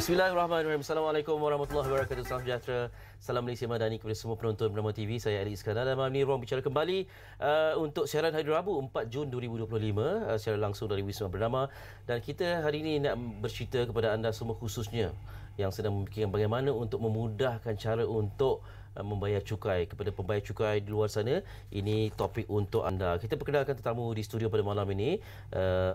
Bismillahirrahmanirrahim. Assalamualaikum warahmatullahi wabarakatuh. Salam sejahtera. Salam Malaysia Madani kepada semua penonton Bernama TV. Saya Ali Iskandar dan malam ini ruang bicara kembali untuk siaran hari Rabu 4 Jun 2025 secara langsung dari Wisma Bernama, dan kita hari ini nak bercerita kepada anda semua khususnya yang sedang memikirkan bagaimana untuk memudahkan cara untuk membayar cukai kepada pembayar cukai di luar sana. Ini topik untuk anda. Kita perkenalkan tetamu di studio pada malam ini,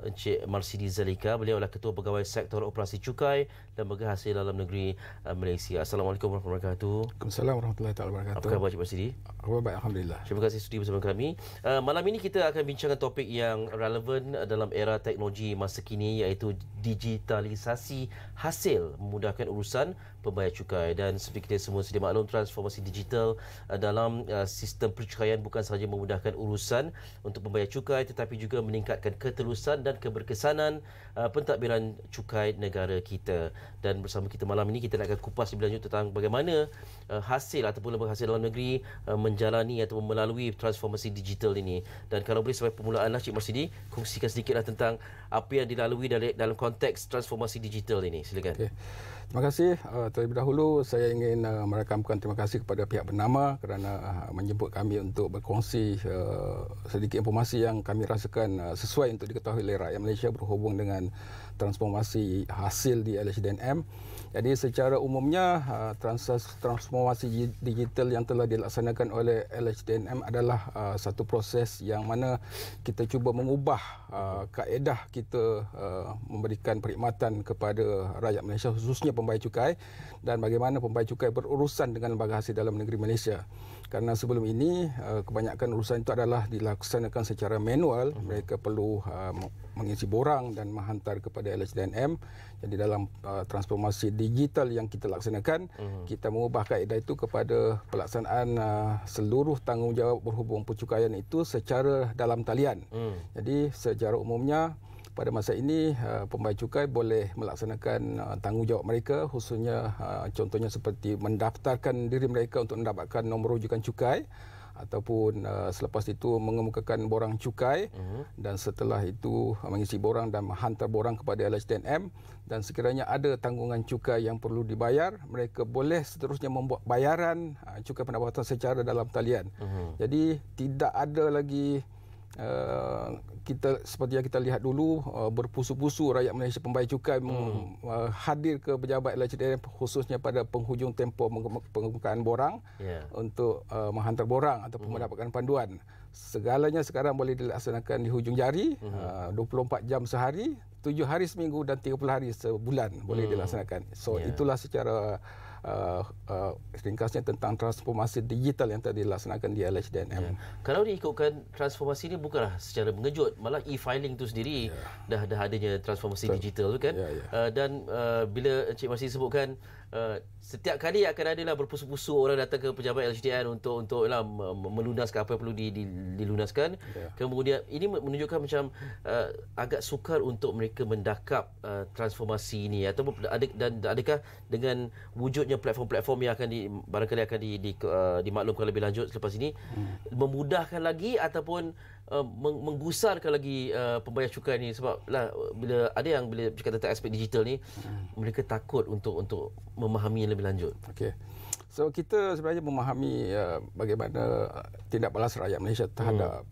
Encik Marsidi Zalika. Beliau adalah Ketua Pegawai Sektor Operasi Cukai dan Hasil Dalam Negeri Malaysia. Assalamualaikum warahmatullahi wabarakatuh. Waalaikumsalam warahmatullahi wabarakatuh. Apa khabar Encik Marsidi? Khabar baik, alhamdulillah. Terima kasih sudi bersama kami. Malam ini kita akan bincangkan topik yang relevan dalam era teknologi masa kini, iaitu digitalisasi hasil memudahkan urusan pembayar cukai. Dan seperti kita semua sedia maklum, transformasi digital dalam sistem percukaian bukan sahaja memudahkan urusan untuk pembayar cukai, tetapi juga meningkatkan ketelusan dan keberkesanan pentadbiran cukai negara kita. Dan bersama kita malam ini, kita akan kupas lebih lanjut tentang bagaimana hasil ataupun lembaga hasil dalam negeri menjalani atau melalui transformasi digital ini. Dan kalau boleh sebagai permulaan lah, Cik Marsidi, kongsikan sedikitlah tentang apa yang dilalui dalam konteks transformasi digital ini. Silakan. Okay. Terima kasih. Terlebih dahulu saya ingin merakamkan terima kasih kepada pihak Bernama kerana menjemput kami untuk berkongsi sedikit informasi yang kami rasakan sesuai untuk diketahui oleh rakyat Malaysia berhubung dengan transformasi hasil di LHDNM. Jadi secara umumnya transformasi digital yang telah dilaksanakan oleh LHDNM adalah satu proses yang mana kita cuba mengubah kaedah kita memberikan perkhidmatan kepada rakyat Malaysia, khususnya pembayar cukai, dan bagaimana pembayar cukai berurusan dengan lembaga hasil dalam negeri Malaysia. Kerana sebelum ini kebanyakan urusan itu adalah dilaksanakan secara manual. Mereka perlu mengisi borang dan menghantar kepada LHDNM. Jadi dalam transformasi digital yang kita laksanakan, kita mengubah kaedah itu kepada pelaksanaan seluruh tanggungjawab berhubung percukaian itu secara dalam talian. Jadi secara umumnya pada masa ini pembayar cukai boleh melaksanakan tanggungjawab mereka, khususnya contohnya seperti mendaftarkan diri mereka untuk mendapatkan nombor rujukan cukai, ataupun selepas itu mengemukakan borang cukai, dan setelah itu mengisi borang dan menghantar borang kepada LHDNM. Dan sekiranya ada tanggungan cukai yang perlu dibayar, mereka boleh seterusnya membuat bayaran cukai pendapatan secara dalam talian. Jadi tidak ada lagi kita seperti yang kita lihat dulu, berpusu-pusu rakyat Malaysia pembayar cukai hadir ke pejabat LHDNM khususnya pada penghujung tempoh pengemukaan borang untuk menghantar borang ataupun mendapatkan panduan. Segalanya sekarang boleh dilaksanakan di hujung jari, 24 jam sehari, 7 hari seminggu dan 30 hari sebulan boleh dilaksanakan. So itulah secara ringkasnya tentang transformasi digital yang telah dilaksanakan di LHDNM. Kalau diikutkan transformasi ini bukanlah secara mengejut, malah e-filing itu sendiri dah adanya transformasi digital tu kan. Dan bila Encik Marsidi sebutkan setiap kali akan adalah berpusu-pusu orang datang ke pejabat LHDN untuk melunaskan apa yang perlu dilunaskan. Kemudian ini menunjukkan macam agak sukar untuk mereka mendakap transformasi ini, atau adakah dengan wujudnya platform-platform yang barangkali akan dimaklumkan lebih lanjut selepas ini, memudahkan lagi ataupun menggusarkan lagi pembayar cukai ni? Sebab bila bercakap tentang aspek digital ni, mereka takut untuk memahami yang lebih lanjut. Okey. So kita sebenarnya memahami bagaimana tindak balas rakyat Malaysia terhadap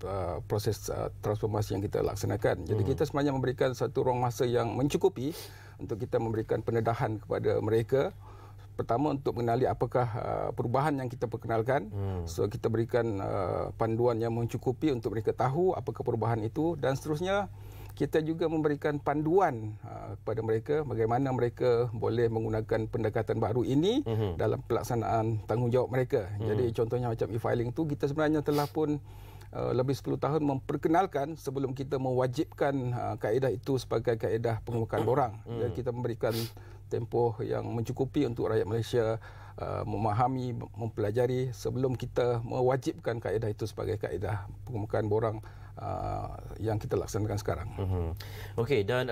proses transformasi yang kita laksanakan. Jadi kita sebenarnya memberikan satu ruang masa yang mencukupi untuk kita memberikan pendedahan kepada mereka. Pertama, untuk mengenali apakah perubahan yang kita perkenalkan. So kita berikan panduan yang mencukupi untuk mereka tahu apakah perubahan itu, dan seterusnya kita juga memberikan panduan kepada mereka bagaimana mereka boleh menggunakan pendekatan baru ini dalam pelaksanaan tanggungjawab mereka. Jadi contohnya macam e-filing tu, kita sebenarnya telah pun lebih 10 tahun memperkenalkan sebelum kita mewajibkan kaedah itu sebagai kaedah pengemukaan borang. Jadi kita memberikan tempoh yang mencukupi untuk rakyat Malaysia memahami, mempelajari sebelum kita mewajibkan kaedah itu sebagai kaedah pengemukaan borang yang kita laksanakan sekarang. Okey, dan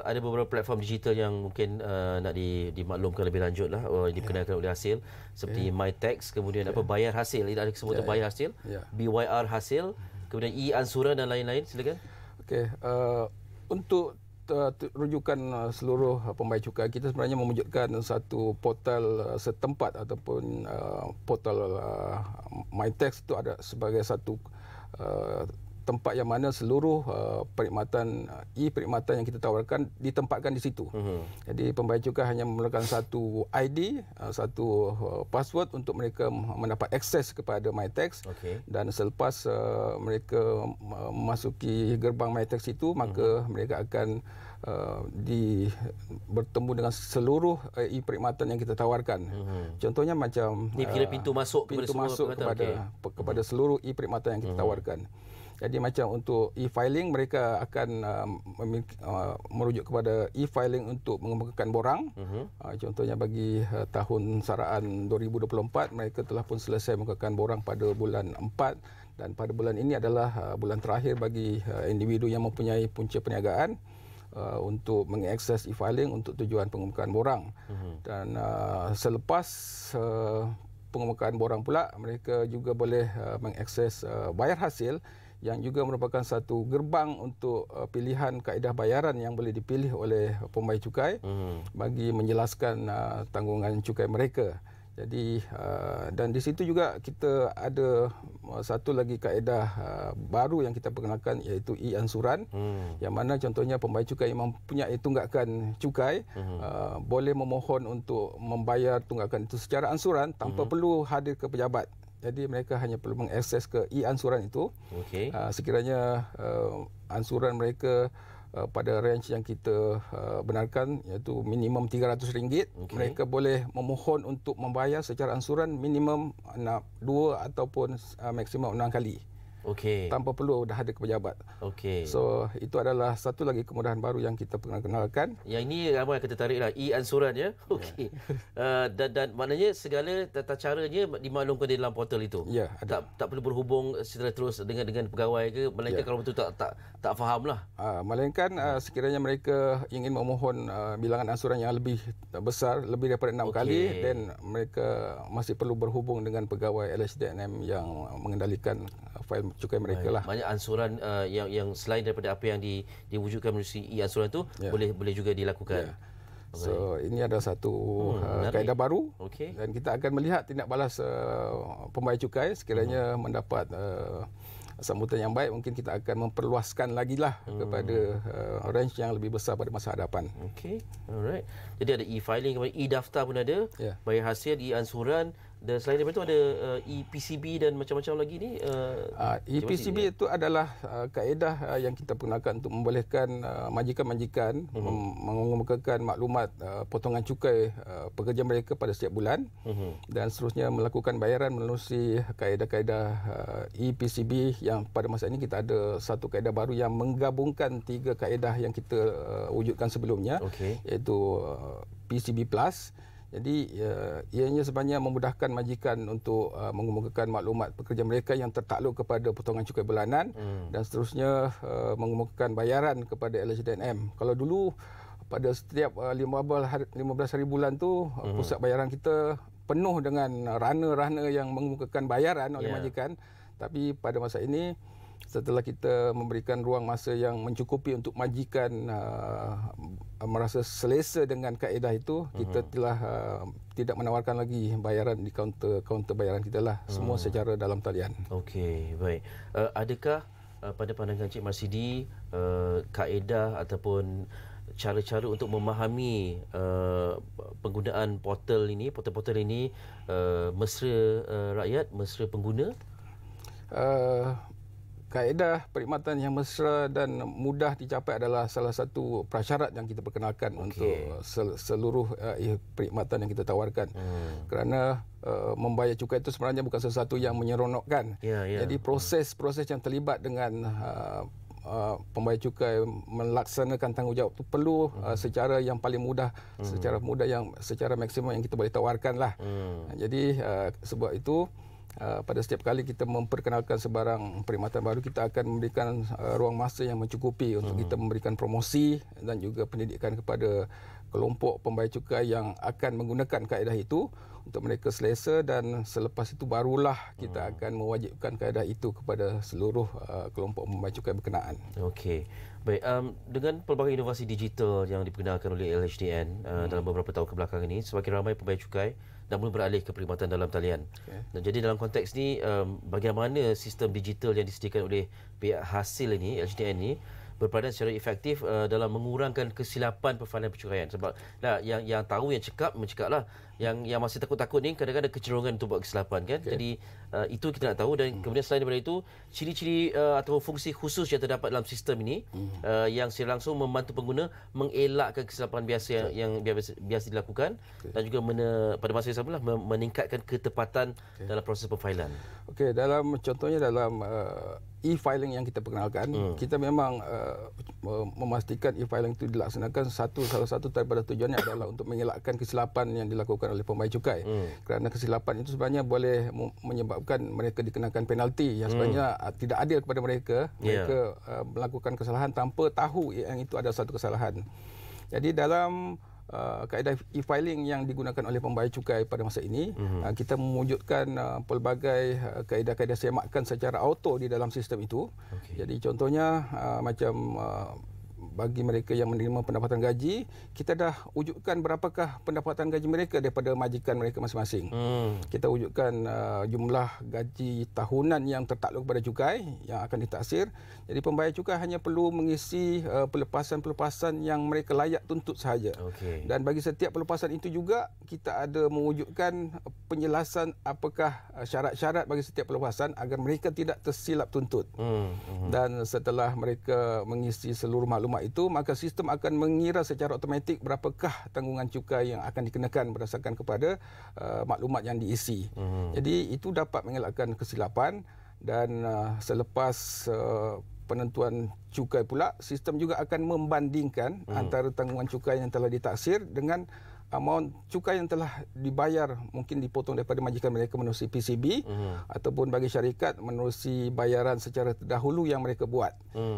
ada beberapa platform digital yang mungkin nak dimaklumkan lebih lanjut lah, diperkenalkan oleh hasil, seperti MyTax, kemudian bayar hasil, ada sebutan bayar hasil, BYR hasil, kemudian e-ansuran dan lain-lain. Silakan. Okey, untuk rujukan seluruh pembayar cukai, kita sebenarnya mewujudkan satu portal setempat ataupun portal MyTax itu ada sebagai satu tempat yang mana seluruh perkhidmatan e-perkhidmatan yang kita tawarkan ditempatkan di situ. Jadi pembayar cukai hanya memerlukan satu ID, satu password untuk mereka mendapat akses kepada MyTax. Dan selepas mereka memasuki gerbang MyTax itu, maka mereka akan bertemu dengan seluruh e-perkhidmatan yang kita tawarkan. Contohnya macam ini kira pintu masuk kepada seluruh e-perkhidmatan yang kita tawarkan. Jadi macam untuk e-filing, mereka akan merujuk kepada e-filing untuk mengemukakan borang. Contohnya bagi tahun saraan 2024, mereka telah pun selesai mengemukakan borang pada bulan 4, dan pada bulan ini adalah bulan terakhir bagi individu yang mempunyai punca perniagaan untuk mengakses e-filing untuk tujuan pengemukaan borang. Dan selepas pengemukaan borang pula, mereka juga boleh mengakses bayar hasil, yang juga merupakan satu gerbang untuk pilihan kaedah bayaran yang boleh dipilih oleh pembayar cukai bagi menjelaskan tanggungan cukai mereka. Jadi dan di situ juga kita ada satu lagi kaedah baru yang kita perkenalkan, iaitu e-ansuran, yang mana contohnya pembayar cukai yang mempunyai tunggakan cukai boleh memohon untuk membayar tunggakan itu secara ansuran tanpa perlu hadir ke pejabat. Jadi mereka hanya perlu mengakses ke e-ansuran itu. Sekiranya ansuran mereka pada range yang kita benarkan, iaitu minimum RM300, mereka boleh memohon untuk membayar secara ansuran minimum 2 ataupun maksimum 6 kali. Tanpa perlu dah ada ke pejabat. So itu adalah satu lagi kemudahan baru yang kita kenalkan. Yang ini ramai akan tertarik lah, e-ansuran ya. Dan maknanya segala tata caranya dimaklumkan di dalam portal itu. Tak perlu berhubung secara terus dengan pegawai ke, melainkan kalau betul tak faham lah. Melainkan sekiranya mereka ingin memohon bilangan ansuran yang lebih besar, lebih daripada 6 kali, dan mereka masih perlu berhubung dengan pegawai LHDNM yang mengendalikan fail cukai mereka lah. Banyak ansuran yang selain daripada apa yang diwujudkan melalui e-ansuran itu boleh juga dilakukan. So ini ada satu kaedah baru, dan kita akan melihat tindak balas pembayar cukai sekiranya mendapat sambutan yang baik. Mungkin kita akan memperluaskan lagi lah kepada range yang lebih besar pada masa hadapan. Alright. Jadi ada e-filing, e-daftar pun ada, bayar hasil, e-ansuran. Dan selain daripada itu ada e-PCB dan macam-macam lagi ni. E-PCB itu adalah kaedah yang kita gunakan untuk membolehkan majikan-majikan mengemukakan maklumat potongan cukai pekerja mereka pada setiap bulan, dan seterusnya melakukan bayaran melalui kaedah-kaedah e-PCB, yang pada masa ini kita ada satu kaedah baru yang menggabungkan 3 kaedah yang kita wujudkan sebelumnya, iaitu PCB Plus. Jadi ianya sebenarnya memudahkan majikan untuk mengemukakan maklumat pekerja mereka yang tertakluk kepada potongan cukai bulanan, dan seterusnya mengemukakan bayaran kepada LHDNM. Kalau dulu pada setiap 15 hari bulan tu pusat bayaran kita penuh dengan rana-rana yang mengemukakan bayaran oleh majikan, tapi pada masa ini setelah kita memberikan ruang masa yang mencukupi untuk majikan merasa selesa dengan kaedah itu, kita telah tidak menawarkan lagi bayaran di kaunter bayaran kita lah, semua secara dalam talian. Baik. Adakah pada pandangan Cik Marsidi kaedah ataupun cara-cara untuk memahami penggunaan portal ini mesra rakyat, mesra pengguna? Kaedah perkhidmatan yang mesra dan mudah dicapai adalah salah satu prasyarat yang kita perkenalkan untuk seluruh perkhidmatan yang kita tawarkan. Kerana membayar cukai itu sebenarnya bukan sesuatu yang menyeronokkan. Jadi proses yang terlibat dengan pembayar cukai melaksanakan tanggungjawab itu perlu secara yang paling mudah, secara maksimum yang kita boleh tawarkan lah. Jadi sebab itu pada setiap kali kita memperkenalkan sebarang perkhidmatan baru, kita akan memberikan ruang masa yang mencukupi untuk kita memberikan promosi dan juga pendidikan kepada kelompok pembayar cukai yang akan menggunakan kaedah itu untuk mereka selesa, dan selepas itu barulah kita akan mewajibkan kaedah itu kepada seluruh kelompok pembayar cukai berkenaan. Okey. Baik, dengan pelbagai inovasi digital yang diperkenalkan oleh LHDN dalam beberapa tahun kebelakangan ini, semakin ramai pembayar cukai dah mula beralih ke perkhidmatan dalam talian. Dan jadi dalam konteks ni, bagaimana sistem digital yang disediakan oleh pihak hasil ini, LHDN ini, berperanan secara efektif dalam mengurangkan kesilapan perfilan percukaian. Sebab yang tahu, yang mencakaplah. Yang masih takut-takut ni kadang-kadang ada kecenderungan untuk buat kesilapan kan. Jadi itu kita nak tahu, dan kemudian selain daripada itu, ciri-ciri atau fungsi khusus yang terdapat dalam sistem ini yang secara langsung membantu pengguna mengelakkan kesilapan biasa yang biasa dilakukan, dan juga pada masa yang sama meningkatkan ketepatan dalam proses perfilan. Okey, contohnya dalam e-filing yang kita perkenalkan, kita memang memastikan e-filing itu dilaksanakan, salah satu daripada tujuannya adalah untuk mengelakkan kesilapan yang dilakukan oleh pembayar cukai. Kerana kesilapan itu sebenarnya boleh menyebabkan mereka dikenakan penalti yang sebenarnya tidak adil kepada mereka. Mereka melakukan kesalahan tanpa tahu yang itu ada satu kesalahan. Jadi dalam kaedah e-filing yang digunakan oleh pembayar cukai pada masa ini, kita mewujudkan pelbagai kaedah-kaedah semakan secara auto di dalam sistem itu. Jadi contohnya macam bagi mereka yang menerima pendapatan gaji, kita dah wujudkan berapakah pendapatan gaji mereka daripada majikan mereka masing-masing. Kita wujudkan jumlah gaji tahunan yang tertakluk kepada cukai yang akan ditaksir. Jadi pembayar cukai hanya perlu mengisi pelepasan-pelepasan yang mereka layak tuntut sahaja. Dan bagi setiap pelepasan itu juga kita ada mewujudkan penjelasan apakah syarat-syarat bagi setiap pelepasan agar mereka tidak tersilap tuntut. Dan setelah mereka mengisi seluruh maklumat itu, maka sistem akan mengira secara automatik berapakah tanggungan cukai yang akan dikenakan berdasarkan kepada maklumat yang diisi. Jadi itu dapat mengelakkan kesilapan, dan selepas penentuan cukai pula, sistem juga akan membandingkan antara tanggungan cukai yang telah ditaksir dengan amount cukai yang telah dibayar, mungkin dipotong daripada majikan mereka menerusi PCB, ataupun bagi syarikat menerusi bayaran secara terdahulu yang mereka buat.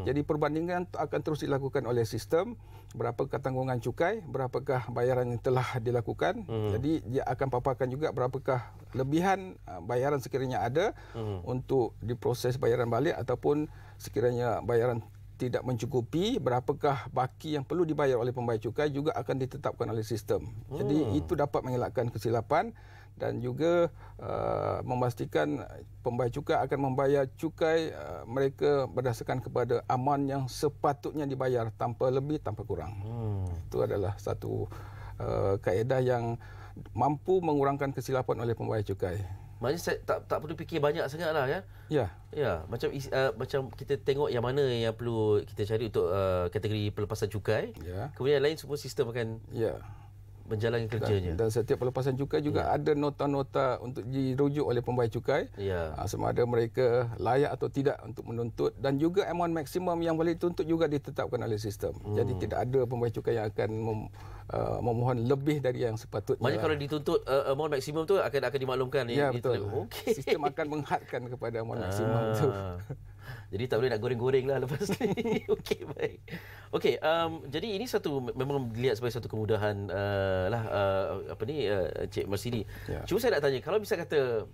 Jadi perbandingan akan terus dilakukan oleh sistem, berapakah tanggungan cukai, berapakah bayaran yang telah dilakukan. Jadi dia akan paparkan juga berapakah lebihan bayaran sekiranya ada untuk diproses bayaran balik, ataupun sekiranya bayaran tidak mencukupi, berapakah baki yang perlu dibayar oleh pembayar cukai juga akan ditetapkan oleh sistem. Jadi itu dapat mengelakkan kesilapan, dan juga memastikan pembayar cukai akan membayar cukai mereka berdasarkan kepada aman yang sepatutnya dibayar, tanpa lebih tanpa kurang. Itu adalah satu kaedah yang mampu mengurangkan kesilapan oleh pembayar cukai. Maknanya saya tak perlu fikir banyak sangatlah ya. Ya, macam kita tengok yang mana yang perlu kita cari untuk kategori pelepasan cukai. Kemudian yang lain semua sistem akan menjalankan kerjanya. Dan setiap pelepasan cukai juga ada nota-nota untuk dirujuk oleh pembayar cukai. Sama ada mereka layak atau tidak untuk menuntut, dan juga amount maksimum yang boleh dituntut juga ditetapkan oleh sistem. Jadi tidak ada pembayar cukai yang akan memohon lebih dari yang sepatutnya. Maknanya kalau dituntut amount maksimum tu akan dimaklumkan. Ya, betul. Sistem akan menghadkan kepada amount maksimum itu. Jadi tak boleh nak goreng-goreng lah lepas ni. Okey, baik. Okey, jadi ini memang dilihat sebagai satu kemudahan Cik Marsidi. Cuma saya nak tanya, kalau misal kata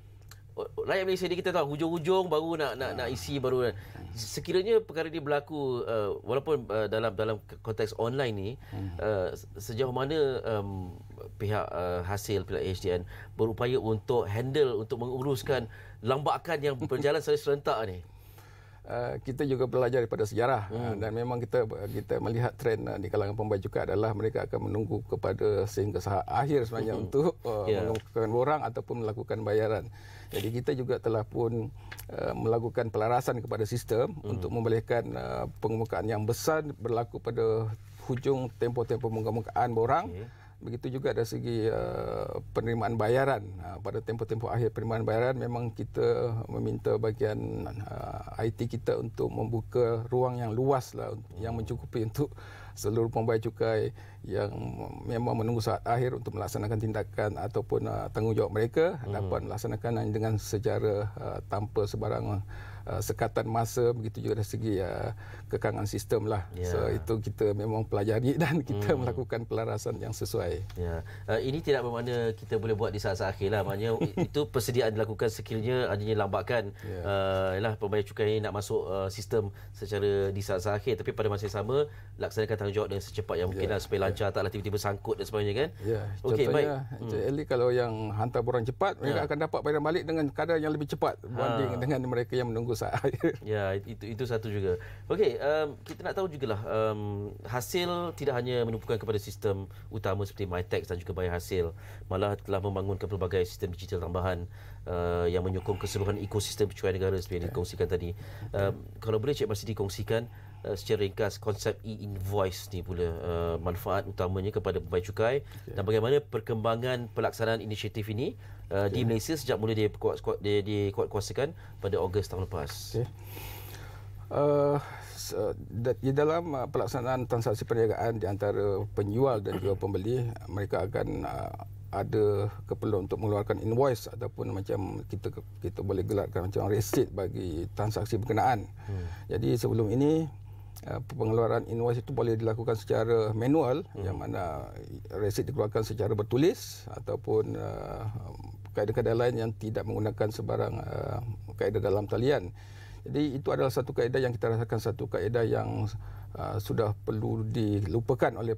rakyat Malaysia ni, kita tahu hujung-hujung baru nak isi baru. Sekiranya perkara ini berlaku walaupun dalam konteks online ni, sejauh mana pihak hasil, pihak HDN berupaya untuk handle, untuk menguruskan lambakan yang berjalan secara serentak ni? Kita juga belajar daripada sejarah, dan memang kita melihat trend di kalangan pembayar cukai adalah mereka akan menunggu kepada sehingga akhir sebenarnya untuk melakukan borang ataupun melakukan bayaran. Jadi kita juga telah pun melakukan pelarasan kepada sistem untuk membolehkan pengemukaan yang besar berlaku pada hujung tempoh-tempoh pengemukaan borang. Begitu juga dari segi penerimaan bayaran. Pada tempoh-tempoh akhir penerimaan bayaran, memang kita meminta bahagian IT kita untuk membuka ruang yang luas lah, yang mencukupi untuk seluruh pembayar cukai yang memang menunggu saat akhir untuk melaksanakan tindakan ataupun tanggungjawab mereka dapat melaksanakan dengan secara tanpa sebarang sekatan masa, begitu juga dari segi kekangan sistem lah. So itu kita memang pelajari dan kita melakukan pelarasan yang sesuai. Ini tidak bermakna kita boleh buat di saat-saat akhir lah. Maknanya itu persediaan dilakukan sekiranya adanya lambakan pembayar cukai nak masuk sistem secara di saat-saat akhir, tapi pada masa yang sama laksanakan tanggungjawab dengan secepat yang mungkin supaya lancar, taklah tiba-tiba sangkut dan sebagainya kan. Okey, baik. Jadi kalau yang hantar borang cepat, mereka akan dapat bayar balik dengan kadar yang lebih cepat berbanding dengan mereka yang menunggu saat akhir. Itu satu juga. Okey, kita nak tahu jugalah hasil tidak hanya menumpukan kepada sistem utama seperti MyTax dan juga bayar hasil, malah telah membangunkan pelbagai sistem digital tambahan yang menyokong keseluruhan ekosistem pecukai negara seperti yang dikongsikan tadi. Kalau boleh Cik Marsidi kongsikan secara ringkas konsep e-invoice ni pula, manfaat utamanya kepada pembayar cukai dan bagaimana perkembangan pelaksanaan inisiatif ini di Malaysia sejak mula dikuatkuasakan pada Ogos tahun lepas. Di dalam pelaksanaan transaksi perniagaan di antara penjual dan juga pembeli, mereka akan ada keperluan untuk mengeluarkan invoice ataupun macam kita boleh gelarkan macam resit bagi transaksi berkenaan. Jadi sebelum ini pengeluaran invoice itu boleh dilakukan secara manual, yang mana resit dikeluarkan secara bertulis ataupun kaedah-kaedah lain yang tidak menggunakan sebarang kaedah dalam talian. Jadi itu adalah satu kaedah yang kita rasakan satu kaedah yang sudah perlu dilupakan oleh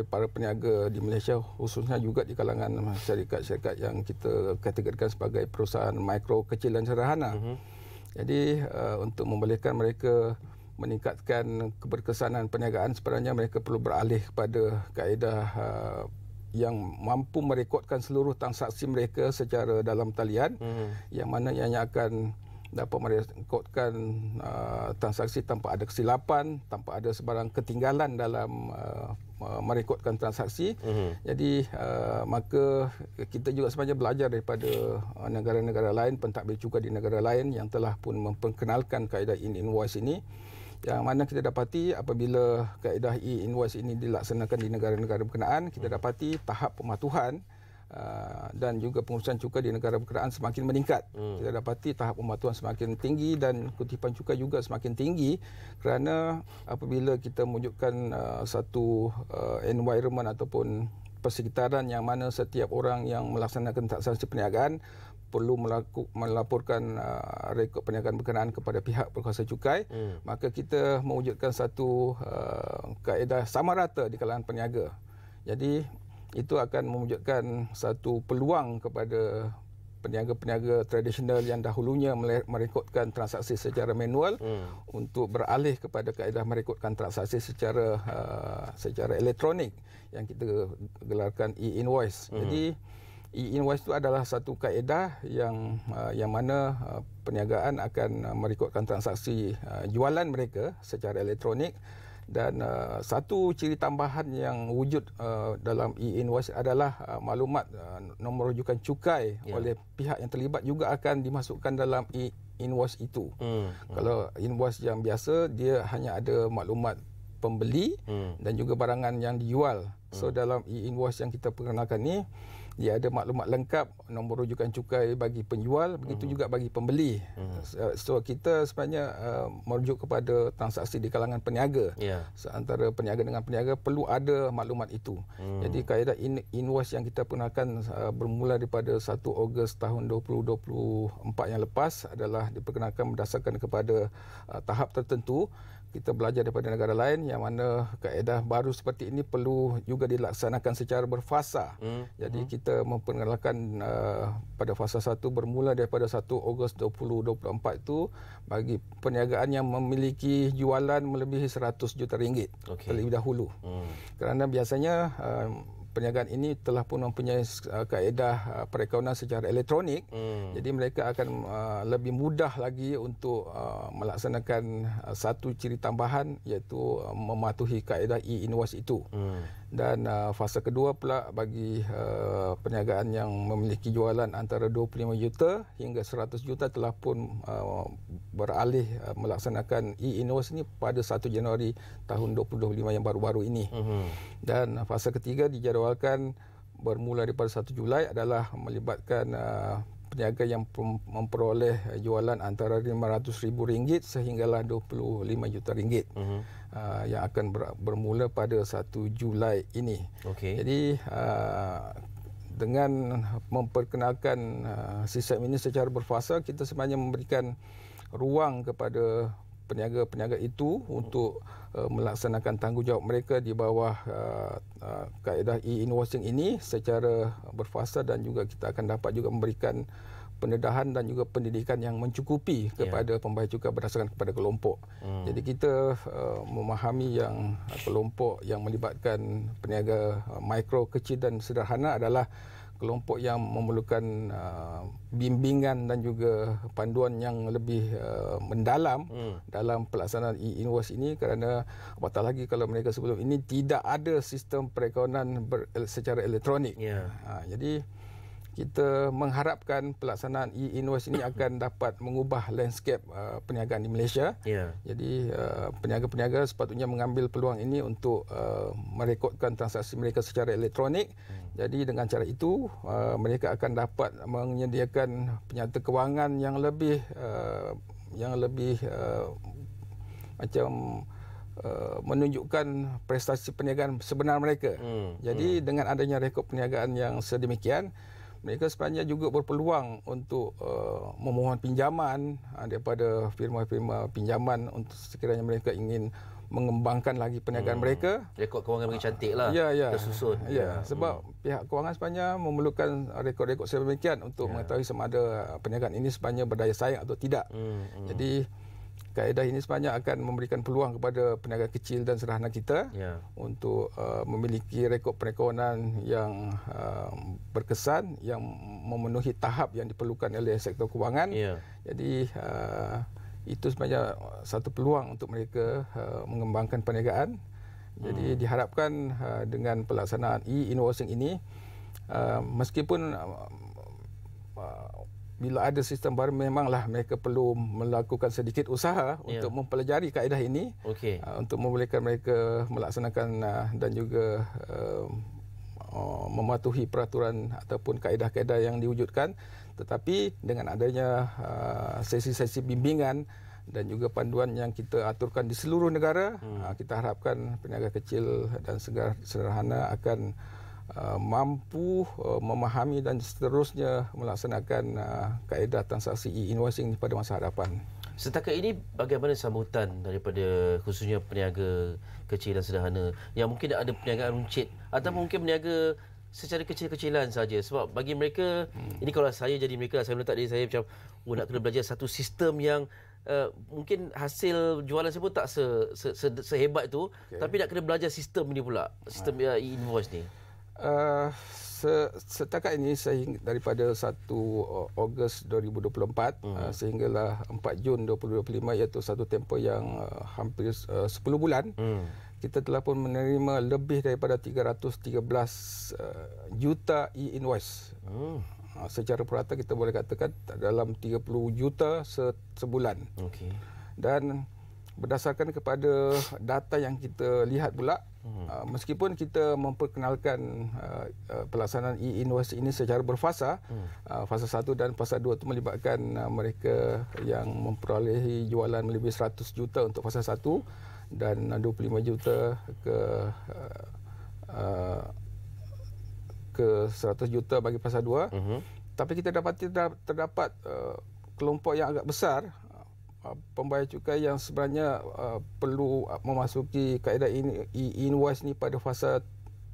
para peniaga di Malaysia, khususnya juga di kalangan syarikat-syarikat yang kita kategorikan sebagai perusahaan mikro, kecil dan sederhana. Jadi untuk membolehkan mereka meningkatkan keberkesanan perniagaan, sebenarnya mereka perlu beralih kepada kaedah yang mampu merekodkan seluruh transaksi mereka secara dalam talian, yang mana ianya akan dapat merekodkan transaksi tanpa ada kesilapan, tanpa ada sebarang ketinggalan dalam merekodkan transaksi. Jadi maka kita juga sebenarnya belajar daripada negara-negara lain, pentadbir cukai di negara lain yang telah pun memperkenalkan kaedah e-invoice ini, yang mana kita dapati apabila kaedah e-invoice ini dilaksanakan di negara-negara berkenaan, kita dapati tahap pematuhan dan juga pengurusan cukai di negara berkenaan semakin meningkat. Kita dapati tahap pematuhan semakin tinggi dan kutipan cukai juga semakin tinggi, kerana apabila kita mewujudkan satu environment ataupun persekitaran yang mana setiap orang yang melaksanakan transaksi perniagaan perlu melaporkan rekod perniagaan berkenaan kepada pihak berkuasa cukai, maka kita mewujudkan satu kaedah sama rata di kalangan peniaga. Jadi itu akan mewujudkan satu peluang kepada peniaga-peniaga tradisional yang dahulunya merekodkan transaksi secara manual untuk beralih kepada kaedah merekodkan transaksi secara elektronik yang kita gelarkan e-invoice. Jadi e-invoice itu adalah satu kaedah yang mana perniagaan akan merekodkan transaksi jualan mereka secara elektronik. Dan satu ciri tambahan yang wujud dalam e-invoice adalah maklumat nombor rujukan cukai oleh pihak yang terlibat juga akan dimasukkan dalam e-invoice itu. Kalau invoice yang biasa, dia hanya ada maklumat pembeli dan juga barangan yang dijual. So dalam e-invoice yang kita perkenalkan ni, dia ada maklumat lengkap nombor rujukan cukai bagi penjual, begitu juga bagi pembeli. So kita sebenarnya merujuk kepada transaksi di kalangan peniaga. Antara peniaga dengan peniaga perlu ada maklumat itu. Jadi kaedah invoice yang kita perkenalkan bermula daripada 1 Ogos tahun 2024 yang lepas adalah diperkenalkan berdasarkan kepada tahap tertentu. Kita belajar daripada negara lain yang mana kaedah baru seperti ini perlu juga dilaksanakan secara berfasa. Jadi kita memperkenalkan pada fasa 1 bermula daripada 1 Ogos 2024 itu bagi perniagaan yang memiliki jualan melebihi 100 juta ringgit terlebih dahulu. Kerana biasanya perniagaan ini telah pun mempunyai kaedah perakaunan secara elektronik. Jadi mereka akan lebih mudah lagi untuk melaksanakan satu ciri tambahan, iaitu mematuhi kaedah e-invoice itu. Dan fasa kedua pula bagi perniagaan yang memiliki jualan antara 25 juta hingga 100 juta telah pun beralih melaksanakan e-invoice ini pada 1 Januari tahun 2025 yang baru-baru ini. Dan fasa ketiga dijadualkan bermula daripada 1 Julai adalah melibatkan peniaga yang memperoleh jualan antara RM500,000 sehinggalah RM25 juta yang akan bermula pada 1 Julai ini. Jadi dengan memperkenalkan sistem ini secara berfasa, kita sebenarnya memberikan ruang kepada peniaga-peniaga itu untuk melaksanakan tanggungjawab mereka di bawah kaedah e-invoicing ini secara berfasa, dan juga kita akan dapat juga memberikan pendedahan dan juga pendidikan yang mencukupi kepada pembayar cukai berdasarkan kepada kelompok. Jadi kita memahami yang kelompok yang melibatkan peniaga mikro, kecil dan sederhana adalah kelompok yang memerlukan bimbingan dan juga panduan yang lebih mendalam dalam pelaksanaan e-invoice ini, kerana apatah lagi kalau mereka sebelum ini tidak ada sistem perekonomian secara elektronik. Jadi kita mengharapkan pelaksanaan e-invoice ini akan dapat mengubah landscape perniagaan di Malaysia. Jadi peniaga-peniaga sepatutnya mengambil peluang ini untuk merekodkan transaksi mereka secara elektronik. Jadi dengan cara itu mereka akan dapat menyediakan penyata kewangan yang lebih menunjukkan prestasi perniagaan sebenar mereka. Jadi dengan adanya rekod perniagaan yang sedemikian, mereka sebenarnya juga berpeluang untuk memohon pinjaman daripada firma-firma pinjaman untuk sekiranya mereka ingin mengembangkan lagi perniagaan mereka. Rekod kewangan mereka cantik lah. Tersusun. Sebab pihak kewangan sebenarnya memerlukan rekod-rekod sedemikian untuk mengetahui sama ada perniagaan ini sebenarnya berdaya saing atau tidak. Jadi kaedah ini sebenarnya akan memberikan peluang kepada peniaga kecil dan sederhana kita untuk memiliki rekod perekonomian yang berkesan, yang memenuhi tahap yang diperlukan oleh sektor kewangan. Jadi itu sebenarnya satu peluang untuk mereka mengembangkan perniagaan. Jadi diharapkan dengan pelaksanaan e-invoicing ini, meskipun bila ada sistem baru, memanglah mereka perlu melakukan sedikit usaha untuk mempelajari kaedah ini, untuk membolehkan mereka melaksanakan dan juga mematuhi peraturan ataupun kaedah-kaedah yang diwujudkan. Tetapi dengan adanya sesi-sesi bimbingan dan juga panduan yang kita aturkan di seluruh negara, kita harapkan peniaga kecil dan sederhana akan mampu memahami dan seterusnya melaksanakan kaedah transaksi e-invoicing pada masa hadapan. Setakat ini bagaimana sambutan daripada khususnya peniaga kecil dan sederhana yang mungkin ada perniagaan runcit atau mungkin berniaga secara kecil-kecilan saja? Sebab bagi mereka, ini kalau saya jadi mereka, saya meletak diri saya macam nak kena belajar satu sistem yang mungkin hasil jualan saya pun tak sehebat itu, tapi nak kena belajar sistem ini pula, sistem e-invoice ni. Setakat ini daripada 1 Ogos 2024 sehinggalah 4 Jun 2025, iaitu satu tempoh yang hampir 10 bulan, kita telah pun menerima lebih daripada 313 juta e-invoice. Secara purata kita boleh katakan dalam 30 juta sebulan. Dan berdasarkan kepada data yang kita lihat pula, meskipun kita memperkenalkan pelaksanaan e-invoice ini secara berfasa, fasa 1 dan fasa 2 itu melibatkan mereka yang memperolehi jualan melebihi 100 juta untuk fasa 1 dan 25 juta ke 100 juta bagi fasa 2. Tapi kita terdapat kelompok yang agak besar pembayar cukai yang sebenarnya perlu memasuki kaedah e-invoice ni pada fasa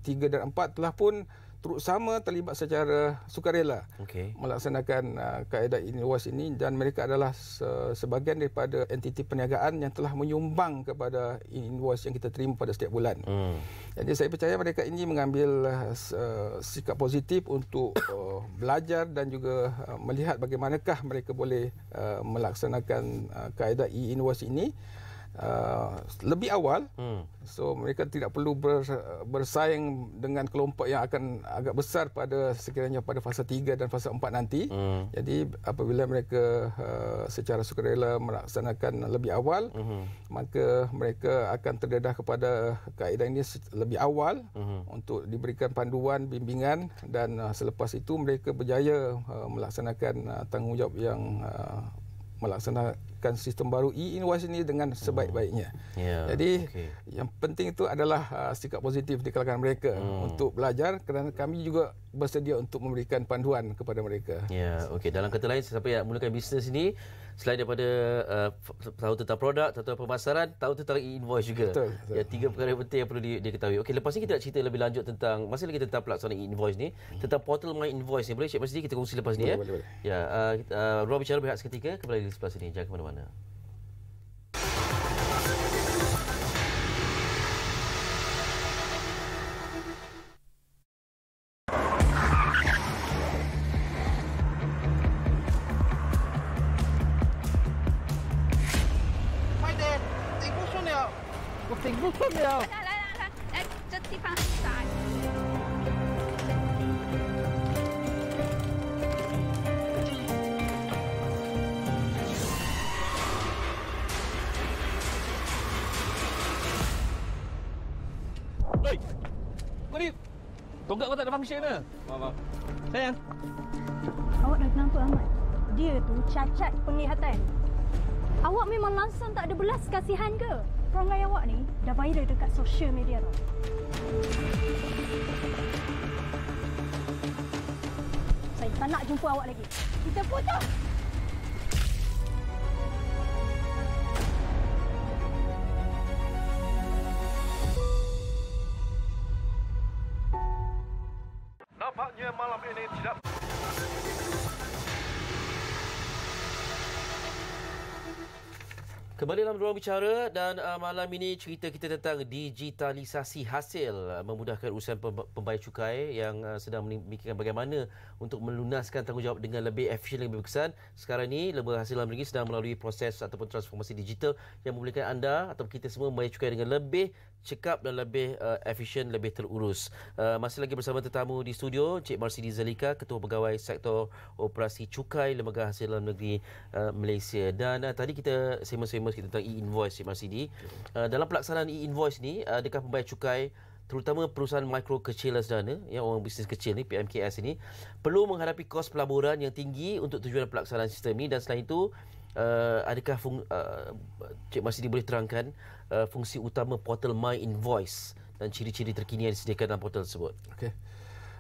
3 dan 4 telah pun turut sama terlibat secara sukarela melaksanakan kaedah e-invoice ini, dan mereka adalah sebahagian daripada entiti perniagaan yang telah menyumbang kepada e-invoice yang kita terima pada setiap bulan. Jadi saya percaya mereka ini mengambil sikap positif untuk belajar dan juga melihat bagaimanakah mereka boleh melaksanakan kaedah e-invoice ini. lebih awal. So mereka tidak perlu bersaing dengan kelompok yang akan agak besar pada sekiranya pada fasa 3 dan fasa 4 nanti. Jadi apabila mereka secara sukarela melaksanakan lebih awal, maka mereka akan terdedah kepada kaedah ini lebih awal untuk diberikan panduan, bimbingan, dan selepas itu mereka berjaya melaksanakan tanggungjawab yang melaksanakan sistem baru e-invoice ini dengan sebaik-baiknya. Jadi yang penting itu adalah sikap positif di kalangan mereka untuk belajar, kerana kami juga bersedia untuk memberikan panduan kepada mereka. Dalam kata lain, siapa yang mulakan bisnes ini, selain daripada tahu tentang produk, tahu tentang pemasaran, tahu tentang e-invoice juga. Betul. Ya, 3 perkara yang penting yang perlu diketahui. Lepas ni kita nak cerita lebih lanjut tentang, masih lagi tentang pelaksanaan e-invoice ni, tentang portal My Invoice ni. Boleh Cik Masdi kita kongsi lepas ni? Boleh. Ruang bicara berehat seketika, kembali di sebelah sini. Jangan ke mana-mana. Kau ni tonggak kau tak ada function ke? Maaf. Sayang. Awak dah kenapa Ahmad? Dia tu cacat penglihatan. Awak memang langsung tak ada belas kasihan ke? Perangai awak ni dah viral dekat social media tau. Saya tak nak jumpa awak lagi. Kita putus! Nampaknya malam ini tidak... Kembali dalam ruang bicara, dan malam ini cerita kita tentang digitalisasi hasil, memudahkan urusan pembayar cukai yang sedang memikirkan bagaimana untuk melunaskan tanggungjawab dengan lebih efisien, lebih berkesan. Sekarang ini lembaga hasil dalam negeri sedang melalui proses ataupun transformasi digital yang membolehkan anda atau kita semua membayar cukai dengan lebih cekap dan lebih efisien, lebih terurus. Masih lagi bersama tetamu di studio, Cik Marsidi Zalika, Ketua Pegawai Sektor Operasi Cukai Lembaga Hasil Dalam Negeri Malaysia. Dan tadi kita sema-sema tentang e-invoice, Cik Marsidi. Dalam pelaksanaan e-invoice ni, adakah pembayar cukai, terutama perusahaan mikro kecil dan sederhana, yang orang bisnes kecil ni, PMKS ini, perlu menghadapi kos pelaburan yang tinggi untuk tujuan pelaksanaan sistem ni? Dan selain itu, adakah Cik Marsidi boleh terangkan fungsi utama portal My Invoice dan ciri-ciri terkini yang disediakan dalam portal tersebut? Okey.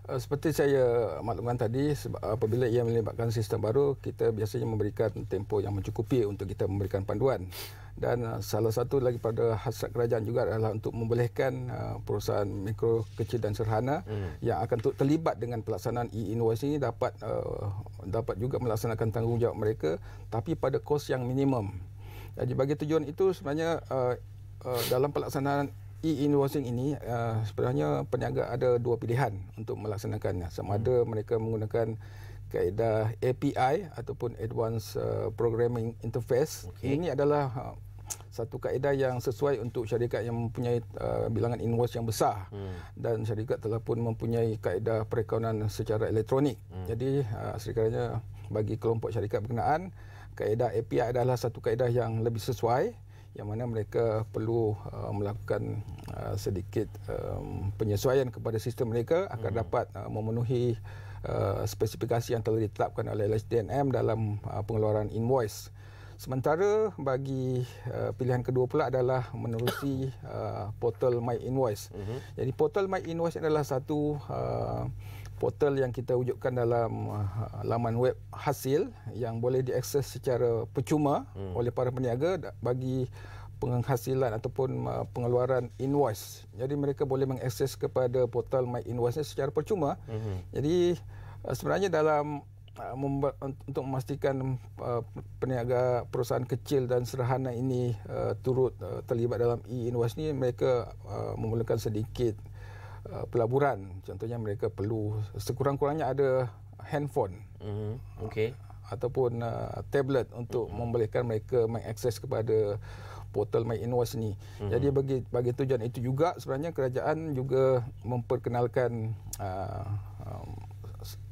Seperti saya maklumkan tadi, apabila ia melibatkan sistem baru, kita biasanya memberikan tempoh yang mencukupi untuk kita memberikan panduan. Dan salah satu lagi pada hasrat kerajaan juga adalah untuk membolehkan perusahaan mikro, kecil dan sederhana yang akan terlibat dengan pelaksanaan e-invoice ini dapat juga melaksanakan tanggungjawab mereka, tapi pada kos yang minimum. Jadi bagi tujuan itu sebenarnya dalam pelaksanaan e-invoicing ini sebenarnya peniaga ada dua pilihan untuk melaksanakannya. Sama ada mereka menggunakan kaedah API ataupun Advanced Programming Interface. Ini adalah satu kaedah yang sesuai untuk syarikat yang mempunyai bilangan invoice yang besar, dan syarikat telah pun mempunyai kaedah perakaunan secara elektronik. Jadi sekiranya bagi kelompok syarikat berkenaan, kaedah API adalah satu kaedah yang lebih sesuai, yang mana mereka perlu melakukan sedikit penyesuaian kepada sistem mereka agar dapat memenuhi spesifikasi yang telah ditetapkan oleh LHDNM dalam pengeluaran invoice. Sementara bagi pilihan kedua pula adalah menerusi portal My Invoice. Jadi portal My Invoice adalah satu portal yang kita wujudkan dalam laman web hasil yang boleh diakses secara percuma oleh para peniaga bagi penghasilan ataupun pengeluaran invoice. Jadi mereka boleh mengakses kepada portal My Invoice secara percuma. Jadi sebenarnya dalam untuk memastikan peniaga perusahaan kecil dan sederhana ini turut terlibat dalam e-invoice ni, mereka memerlukan sedikit pelaburan. Contohnya mereka perlu sekurang-kurangnya ada handphone ataupun tablet untuk membolehkan mereka mengakses kepada portal My Invoice ni. Jadi bagi tujuan itu juga sebenarnya kerajaan juga memperkenalkan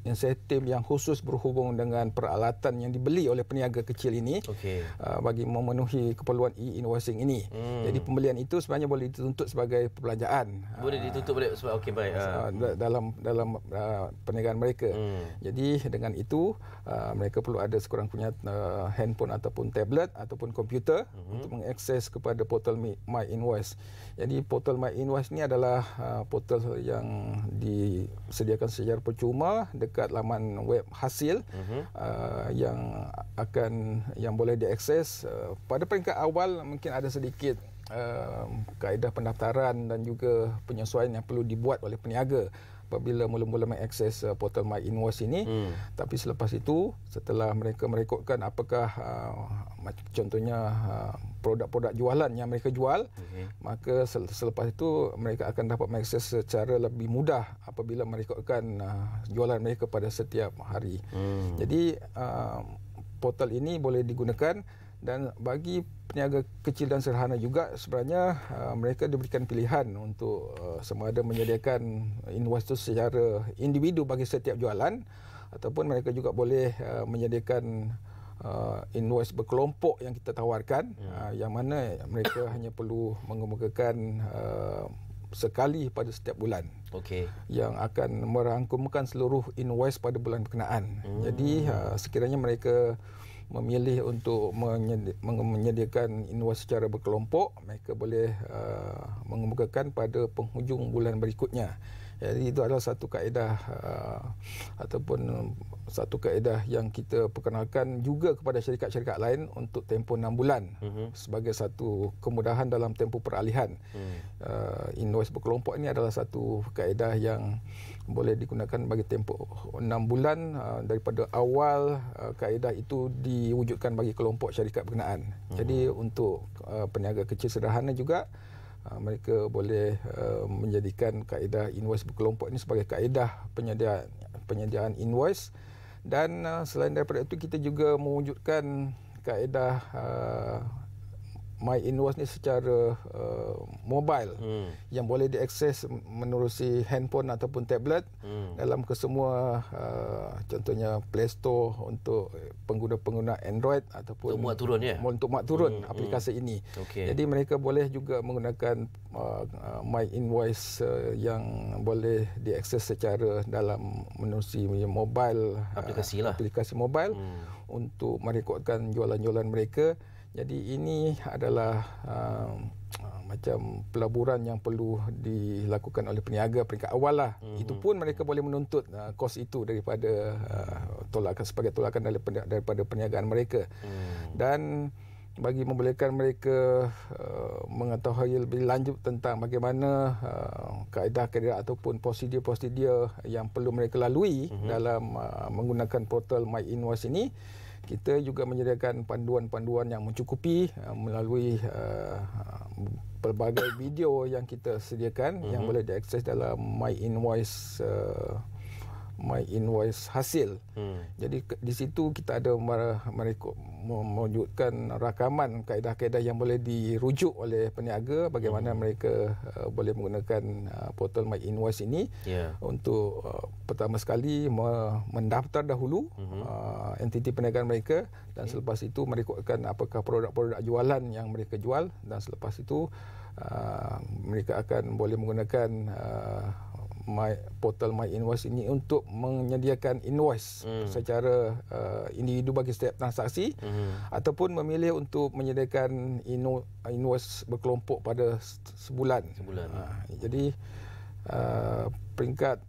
insentif yang khusus berhubung dengan peralatan yang dibeli oleh peniaga kecil ini bagi memenuhi keperluan e-invoicing ini. Jadi pembelian itu sebenarnya boleh dituntut sebagai perbelanjaan. Boleh dituntut boleh sebab baik. Dalam perniagaan mereka. Jadi dengan itu mereka perlu ada sekurang-kurangnya handphone ataupun tablet ataupun komputer untuk mengakses kepada portal My Invoice. Jadi portal My Invoice ni adalah portal yang disediakan secara percuma dekat laman web hasil yang boleh diakses. Pada peringkat awal mungkin ada sedikit kaedah pendaftaran dan juga penyesuaian yang perlu dibuat oleh peniaga apabila mula-mula mengakses portal My Invoice ini. Tapi selepas itu, setelah mereka merekodkan apakah contohnya produk-produk jualan yang mereka jual, maka selepas itu mereka akan dapat mengakses secara lebih mudah apabila merekodkan jualan mereka pada setiap hari. Jadi portal ini boleh digunakan, dan bagi peniaga kecil dan sederhana juga sebenarnya mereka diberikan pilihan untuk sama ada menyediakan invoice itu secara individu bagi setiap jualan, ataupun mereka juga boleh menyediakan invoice berkelompok yang kita tawarkan, yang mana mereka hanya perlu mengemukakan sekali pada setiap bulan, yang akan merangkumkan seluruh invoice pada bulan berkenaan. Jadi sekiranya mereka memilih untuk menyediakan invoice secara berkelompok, mereka boleh mengemukakan pada penghujung bulan berikutnya. Jadi itu adalah satu kaedah ataupun satu kaedah yang kita perkenalkan juga kepada syarikat-syarikat lain untuk tempoh 6 bulan sebagai satu kemudahan dalam tempoh peralihan. Invoice berkelompok ini adalah satu kaedah yang boleh digunakan bagi tempoh 6 bulan daripada awal kaedah itu diwujudkan bagi kelompok syarikat berkenaan. Jadi untuk peniaga kecil sederhana juga mereka boleh menjadikan kaedah invoice berkelompok ini sebagai kaedah penyediaan invoice. Dan selain daripada itu, kita juga mewujudkan kaedah My Invoice ni secara mobile yang boleh diakses menerusi handphone ataupun tablet dalam kesemua contohnya Play Store untuk pengguna-pengguna Android ataupun untuk muat turun aplikasi ini. Jadi mereka boleh juga menggunakan My Invoice yang boleh diakses secara dalam menerusi mobile aplikasi mobile untuk merekodkan jualan-jualan mereka. Jadi ini adalah macam pelaburan yang perlu dilakukan oleh peniaga peringkat awal lah. Itu pun mereka boleh menuntut kos itu daripada sebagai tolakan daripada perniagaan mereka. Dan bagi membolehkan mereka mengetahui lebih lanjut tentang bagaimana kaedah-kaedah ataupun prosedur-prosedur yang perlu mereka lalui dalam menggunakan portal My Invoice ini, kita juga menyediakan panduan-panduan yang mencukupi melalui pelbagai video yang kita sediakan yang boleh diakses dalam My Invoice hasil. Jadi di situ kita ada mewujudkan rakaman kaedah-kaedah yang boleh dirujuk oleh peniaga bagaimana mereka boleh menggunakan portal My Invoice ini untuk pertama sekali mendaftar dahulu entiti perniagaan mereka, dan selepas itu merekodkan apakah produk-produk jualan yang mereka jual, dan selepas itu mereka akan boleh menggunakan portal My Invoice ini untuk menyediakan invoice secara individu bagi setiap transaksi, ataupun memilih untuk menyediakan invoice berkelompok pada sebulan. Jadi peringkat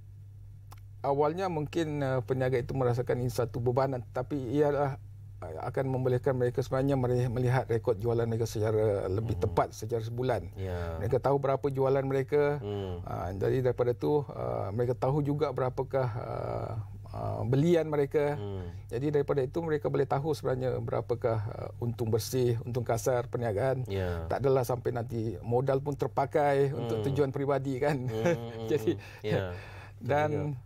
awalnya mungkin peniaga itu merasakan ini satu bebanan, tapi ialah akan membolehkan mereka sebenarnya melihat rekod jualan mereka secara lebih tepat secara sebulan. Mereka tahu berapa jualan mereka. Jadi daripada itu mereka tahu juga berapakah belian mereka. Jadi daripada itu mereka boleh tahu sebenarnya berapakah untung bersih, untung kasar perniagaan. Tak adalah sampai nanti modal pun terpakai untuk tujuan peribadi kan. Jadi dan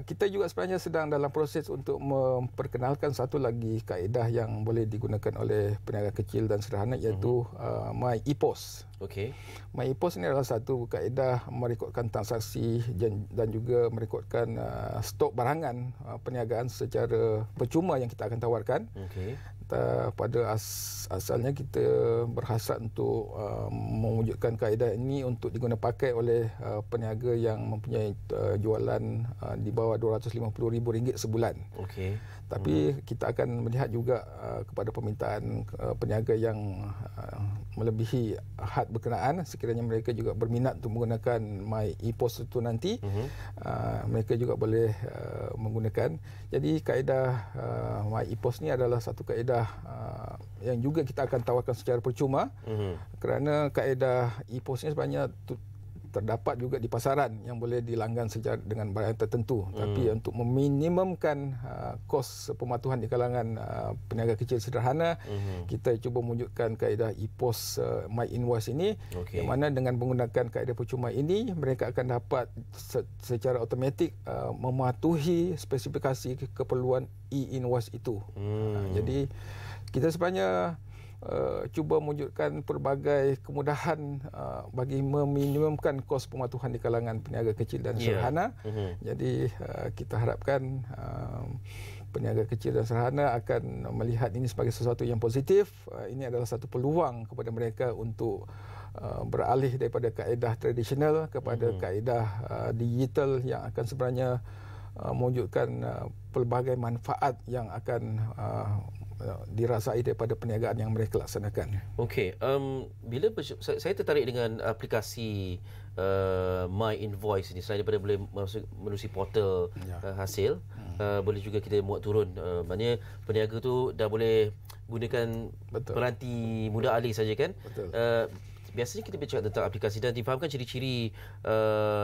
Kita juga sebenarnya sedang dalam proses untuk memperkenalkan satu lagi kaedah yang boleh digunakan oleh peniaga kecil dan sederhana, iaitu My EPOS. Okey. My EPOS ini adalah satu kaedah merekodkan transaksi dan juga merekodkan stok barangan perniagaan secara percuma yang kita akan tawarkan. Okey. Pada asalnya kita berhasrat untuk mewujudkan kaedah ini untuk digunakan pakai oleh peniaga yang mempunyai jualan di bawah RM250,000 sebulan. Okey. Tapi kita akan melihat juga kepada permintaan peniaga yang melebihi had berkenaan. Sekiranya mereka juga berminat untuk menggunakan My EPOS itu nanti, mereka juga boleh menggunakan. Jadi kaedah My EPOS ni adalah satu kaedah yang juga kita akan tawarkan secara percuma, kerana kaedah EPOS ni sebenarnya terdapat juga di pasaran yang boleh dilanggan secara dengan barang tertentu. Tapi untuk meminimumkan kos pematuhan di kalangan peniaga kecil sederhana, kita cuba mewujudkan kaedah EPOS My Invoice ini, yang mana dengan menggunakan kaedah percuma ini, mereka akan dapat secara automatik mematuhi spesifikasi keperluan e-invoice itu. Jadi kita sebenarnya cuba mewujudkan pelbagai kemudahan bagi meminimumkan kos pematuhan di kalangan peniaga kecil dan sederhana. Jadi kita harapkan peniaga kecil dan sederhana akan melihat ini sebagai sesuatu yang positif. Ini adalah satu peluang kepada mereka untuk beralih daripada kaedah tradisional kepada kaedah digital yang akan sebenarnya mewujudkan pelbagai manfaat yang akan dirasai daripada perniagaan yang mereka laksanakan. Okey, bila saya tertarik dengan aplikasi My Invoice ini, selain daripada boleh menerusi portal hasil, boleh juga kita muat turun. Maknanya peniaga tu dah boleh gunakan peranti mudah alih saja kan? Betul. Biasanya kita bercakap tentang aplikasi dan difahamkan ciri-ciri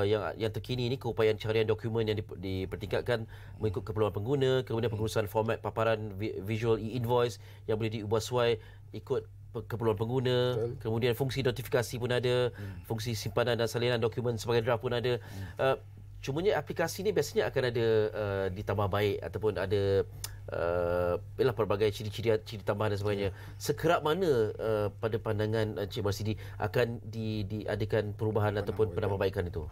yang terkini ini, keupayaan carian dokumen yang dipertingkatkan mengikut keperluan pengguna, kemudian pengurusan format paparan visual e-invoice yang boleh diubah sesuai ikut keperluan pengguna. Betul. Kemudian fungsi notifikasi pun ada, fungsi simpanan dan salinan dokumen sebagai draft pun ada. Cumanya aplikasi ni biasanya akan ada ditambah baik ataupun ada pelbagai ciri-ciri tambahan dan sebagainya. Sekerap mana pada pandangan Encik Marsidi akan diadakan perubahan ataupun penambahbaikan itu?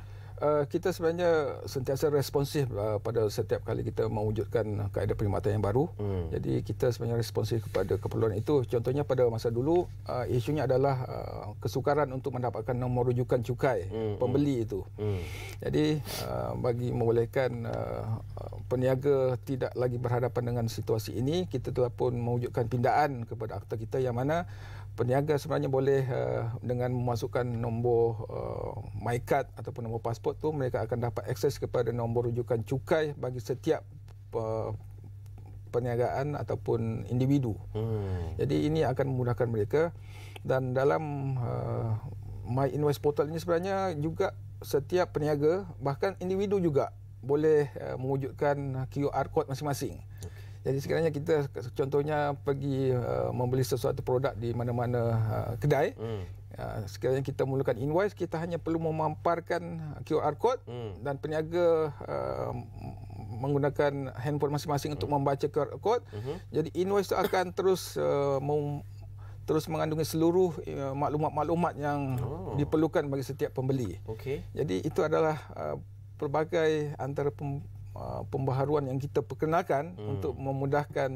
Kita sebenarnya sentiasa responsif pada setiap kali kita mewujudkan kaedah perkhidmatan yang baru. Jadi kita sebenarnya responsif kepada keperluan itu. Contohnya pada masa dulu, isunya adalah kesukaran untuk mendapatkan nombor rujukan cukai pembeli itu. Jadi bagi membolehkan peniaga tidak lagi berhadapan dengan situasi ini, kita telah pun mewujudkan pindaan kepada akta kita yang mana peniaga sebenarnya boleh dengan memasukkan nombor MyCard ataupun nombor pasport tu, mereka akan dapat akses kepada nombor rujukan cukai bagi setiap perniagaan ataupun individu. Jadi ini akan memudahkan mereka. Dan dalam My Invoice Portal ini sebenarnya juga setiap peniaga, bahkan individu juga boleh mewujudkan QR code masing-masing. Jadi sekiranya kita contohnya pergi membeli sesuatu produk di mana-mana kedai, sekiranya kita mulakan invoice, kita hanya perlu memamparkan QR code dan peniaga menggunakan handphone masing-masing untuk membaca QR code. Jadi invoice itu akan terus mengandungi seluruh maklumat-maklumat yang diperlukan bagi setiap pembeli. Jadi itu adalah pelbagai antara pembaharuan yang kita perkenalkan untuk memudahkan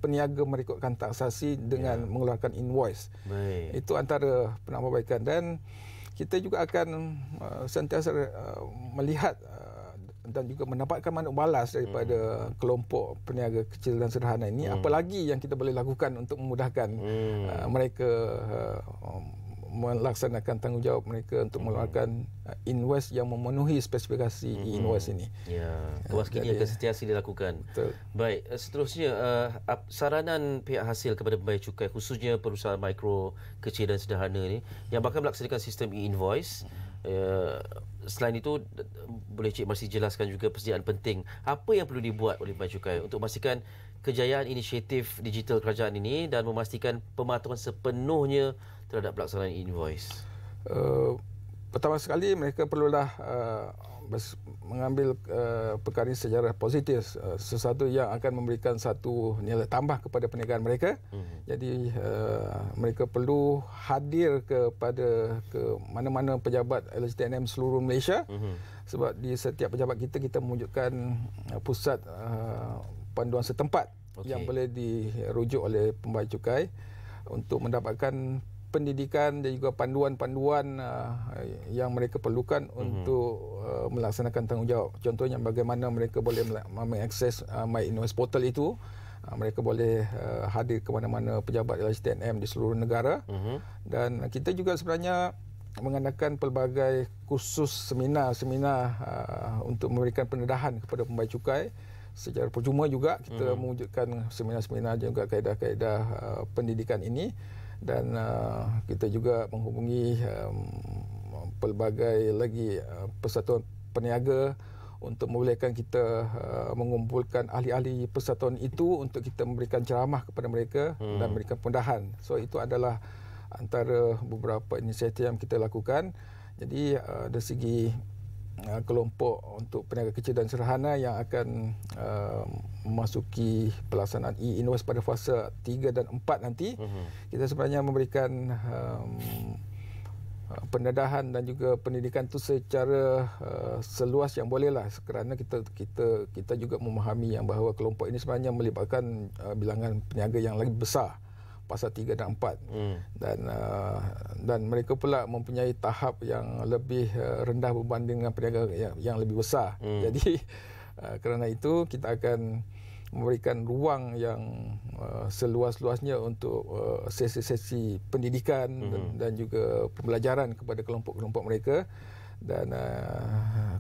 peniaga merekodkan transaksi dengan mengeluarkan invoice. Itu antara penambahbaikan. Dan kita juga akan sentiasa melihat dan juga mendapatkan manfaat balas daripada kelompok peniaga kecil dan sederhana ini. Apa lagi yang kita boleh lakukan untuk memudahkan mereka melaksanakan tanggungjawab mereka untuk mengeluarkan invoice yang memenuhi spesifikasi invoice ini. Tuas kini akan sentiasa dilakukan. Betul. Baik, seterusnya saranan pihak hasil kepada pembayar cukai, khususnya perusahaan mikro, kecil dan sederhana ini yang bakal melaksanakan sistem e-invoice. Selain itu, boleh Cik Marsidi jelaskan juga persediaan penting apa yang perlu dibuat oleh pembayar cukai untuk memastikan kejayaan inisiatif digital kerajaan ini dan memastikan pematuhan sepenuhnya terhadap pelaksanaan invoice. pertama sekali mereka perlulah mengambil perkara ini secara positif, sesuatu yang akan memberikan satu nilai tambah kepada perniagaan mereka. Jadi mereka perlu hadir ke mana-mana pejabat LHTNM seluruh Malaysia, sebab di setiap pejabat kita mewujudkan pusat panduan setempat yang boleh dirujuk oleh pembayar cukai untuk mendapatkan pendidikan dan juga panduan-panduan yang mereka perlukan untuk melaksanakan tanggungjawab. Contohnya bagaimana mereka boleh mengakses My Invoice Portal itu. Mereka boleh hadir ke mana-mana pejabat LHTNM di seluruh negara. Dan kita juga sebenarnya mengadakan pelbagai kursus seminar-seminar untuk memberikan pendedahan kepada pembayar cukai. Secara percuma juga kita mewujudkan seminar-seminar dan juga kaedah-kaedah pendidikan ini. Dan kita juga menghubungi pelbagai lagi persatuan peniaga untuk membolehkan kita mengumpulkan ahli-ahli persatuan itu untuk kita memberikan ceramah kepada mereka dan memberikan pendedahan. So itu adalah antara beberapa inisiatif yang kita lakukan. Jadi dari segi kelompok untuk peniaga kecil dan sederhana yang akan memasuki pelaksanaan e-invoice pada fasa 3 dan 4 nanti, kita sebenarnya memberikan pendedahan dan juga pendidikan itu secara seluas yang bolehlah, kerana kita juga memahami yang bahawa kelompok ini sebenarnya melibatkan bilangan peniaga yang lagi besar, pasal 3 dan 4. Dan mereka pula mempunyai tahap yang lebih rendah berbanding dengan peniaga yang lebih besar. Jadi kerana itu kita akan memberikan ruang yang seluas-luasnya untuk sesi-sesi pendidikan dan juga pembelajaran kepada kelompok-kelompok mereka. Dan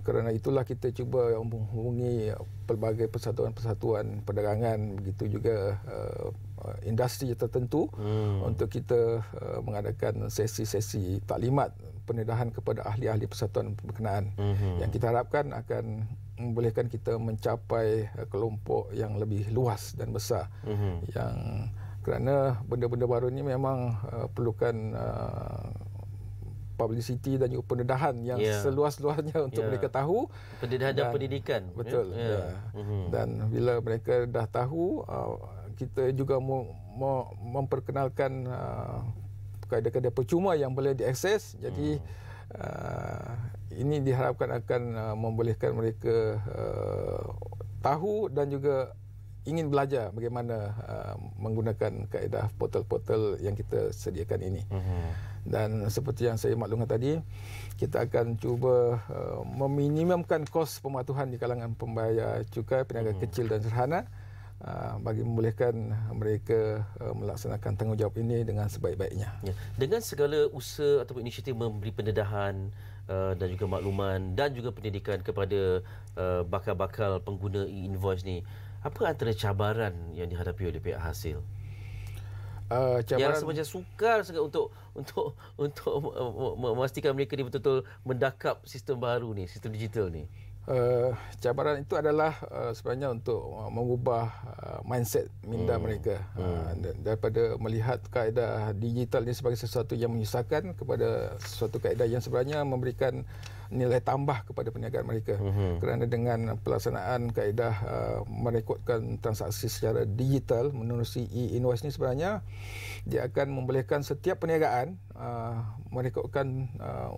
kerana itulah kita cuba menghubungi pelbagai persatuan-persatuan perdagangan, begitu juga industri tertentu untuk kita mengadakan sesi-sesi taklimat pendedahan kepada ahli-ahli persatuan berkenaan yang kita harapkan akan membolehkan kita mencapai kelompok yang lebih luas dan besar. Yang kerana benda-benda baru ini memang perlukan publicity dan juga pendedahan yang seluas-luasnya untuk mereka tahu. Pendedahan dan pendidikan. Betul. Dan bila mereka dah tahu, kita juga memperkenalkan kaedah-kaedah percuma yang boleh diakses. Jadi ini diharapkan akan membolehkan mereka tahu dan juga ingin belajar bagaimana menggunakan kaedah portal-portal yang kita sediakan ini. Dan seperti yang saya maklumkan tadi, kita akan cuba meminimumkan kos pematuhan di kalangan pembayar cukai peniaga kecil dan sederhana bagi membolehkan mereka melaksanakan tanggungjawab ini dengan sebaik-baiknya. Dengan segala usaha ataupun inisiatif memberi pendedahan dan juga makluman dan juga pendidikan kepada bakal-bakal pengguna e-invoice ni, apa antara cabaran yang dihadapi oleh pihak hasil? Yang rasa macam sukar sangat untuk memastikan mereka ni betul-betul mendakap sistem baru ni, sistem digital ni. Cabaran itu adalah sebenarnya untuk mengubah mindset minda mereka daripada melihat kaedah digital ini sebagai sesuatu yang menyusahkan kepada sesuatu kaedah yang sebenarnya memberikan nilai tambah kepada perniagaan mereka. Kerana dengan pelaksanaan kaedah merekodkan transaksi secara digital menerusi e-invoice ini, sebenarnya dia akan membolehkan setiap perniagaan merekodkan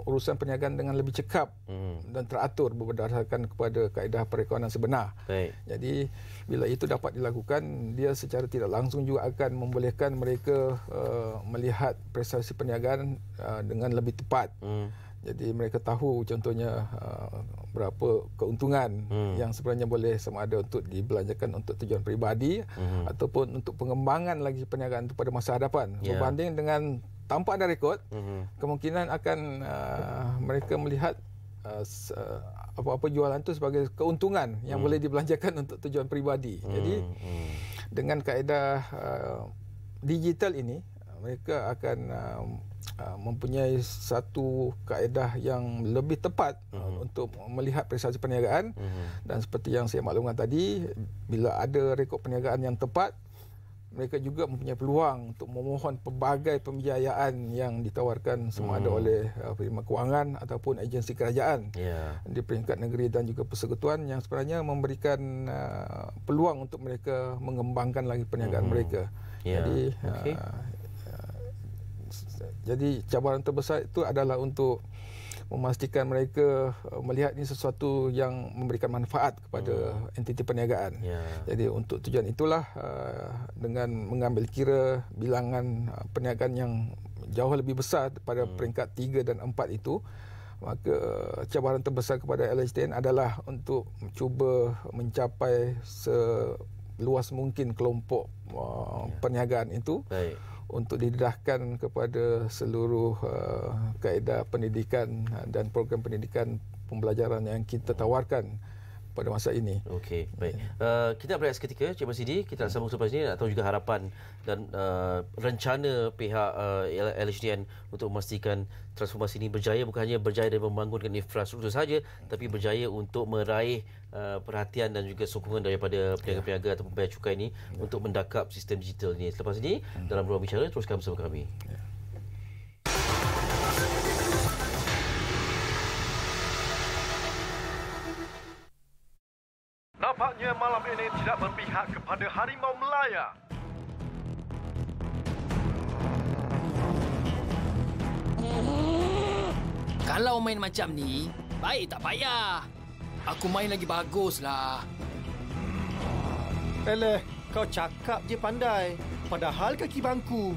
urusan perniagaan dengan lebih cekap dan teratur berdasarkan kepada kaedah perekonomian sebenar. Jadi bila itu dapat dilakukan, dia secara tidak langsung juga akan membolehkan mereka melihat prestasi perniagaan dengan lebih tepat. Jadi mereka tahu contohnya berapa keuntungan yang sebenarnya boleh sama ada untuk dibelanjakan untuk tujuan peribadi ataupun untuk pengembangan lagi perniagaan itu pada masa hadapan. Berbanding dengan tanpa ada rekod, kemungkinan akan mereka melihat apa-apa jualan itu sebagai keuntungan yang boleh dibelanjakan untuk tujuan peribadi. Jadi dengan kaedah digital ini, mereka akan mempunyai satu kaedah yang lebih tepat untuk melihat prestasi perniagaan. Dan seperti yang saya maklumkan tadi, bila ada rekod perniagaan yang tepat, mereka juga mempunyai peluang untuk memohon pelbagai pembiayaan yang ditawarkan sama ada oleh firma kewangan ataupun agensi kerajaan di peringkat negeri dan juga persekutuan yang sebenarnya memberikan peluang untuk mereka mengembangkan lagi perniagaan mereka. Jadi cabaran terbesar itu adalah untuk memastikan mereka melihat ini sesuatu yang memberikan manfaat kepada entiti perniagaan. Jadi untuk tujuan itulah dengan mengambil kira bilangan perniagaan yang jauh lebih besar pada peringkat 3 dan 4 itu, maka cabaran terbesar kepada LHDN adalah untuk cuba mencapai seluas mungkin kelompok perniagaan itu. Untuk didedahkan kepada seluruh kaedah pendidikan dan program pendidikan pembelajaran yang kita tawarkan pada masa ini. Okey, baik. Kita berehat seketika, Cik Masidi. Kita sambung selepas ini atau juga harapan dan rencana pihak LHDN untuk memastikan transformasi ini berjaya, bukan hanya berjaya dalam membangunkan infrastruktur saja, tapi berjaya untuk meraih perhatian dan juga sokongan daripada peniaga-peniaga atau pembayar cukai ini untuk mendakap sistem digital ini. Selepas ini, dalam Ruang Bicara, teruskan bersama kami. Nampaknya malam ini tidak berpihak kepada Harimau Melaya. Kalau main macam ni, baik tak payah. Aku main lagi baguslah. Eleh, kau cakap je pandai. Padahal kaki bangku.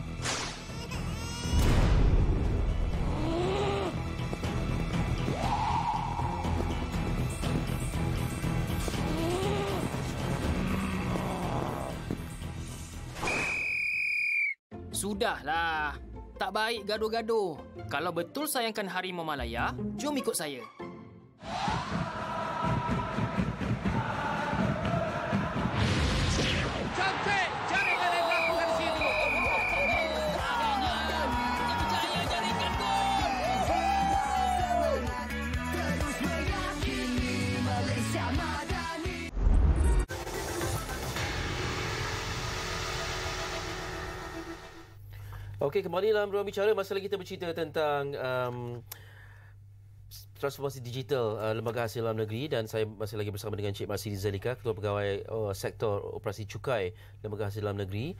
Sudahlah. Tak baik gaduh-gaduh. Kalau betul sayangkan Harimau Malaya, jom ikut saya. Cantik! Jaringkan yang berlakukan di situ. Agaknya kita berjaya jaringkan gol. Terus meyakini Malaysia Madani. Okey, kembali dalam Ruang Bicara. Masa lagi kita bercerita tentang transformasi digital Lembaga Hasil Dalam Negeri, dan saya masih lagi bersama dengan Cik Masidi Zalika, Ketua Pegawai Sektor Operasi Cukai Lembaga Hasil Dalam Negeri.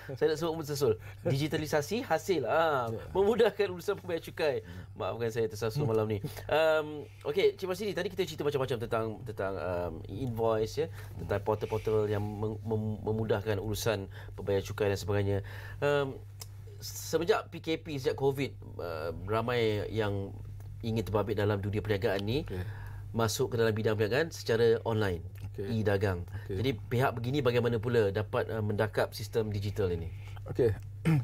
Saya nak sebut tersasul. Digitalisasi hasil. Memudahkan urusan pembayar cukai. Maafkan saya tersasul malam ni. Okey, Cik Masidi, tadi kita cerita macam-macam tentang invoice, tentang portal-portal yang memudahkan urusan pembayar cukai dan sebagainya. Semenjak PKP, sejak COVID, ramai yang ingin terbabit dalam dunia perniagaan ni masuk ke dalam bidang perniagaan secara online. E-dagang. Jadi pihak begini bagaimana pula dapat mendakap sistem digital ini? Okey,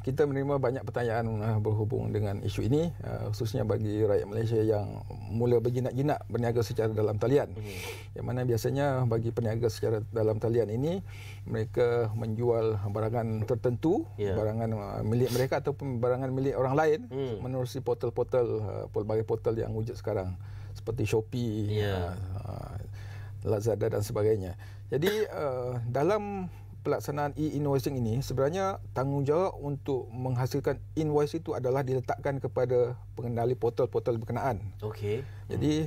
kita menerima banyak pertanyaan berhubung dengan isu ini, khususnya bagi rakyat Malaysia yang mula berjinak-jinak berniaga secara dalam talian. Yang mana biasanya bagi peniaga secara dalam talian ini, mereka menjual barangan tertentu, barangan milik mereka ataupun barangan milik orang lain menerusi pelbagai portal yang wujud sekarang seperti Shopee, Lazada dan sebagainya. Jadi dalam pelaksanaan e-invoicing ini, sebenarnya tanggungjawab untuk menghasilkan invoice itu adalah diletakkan kepada pengendali portal-portal berkenaan. Jadi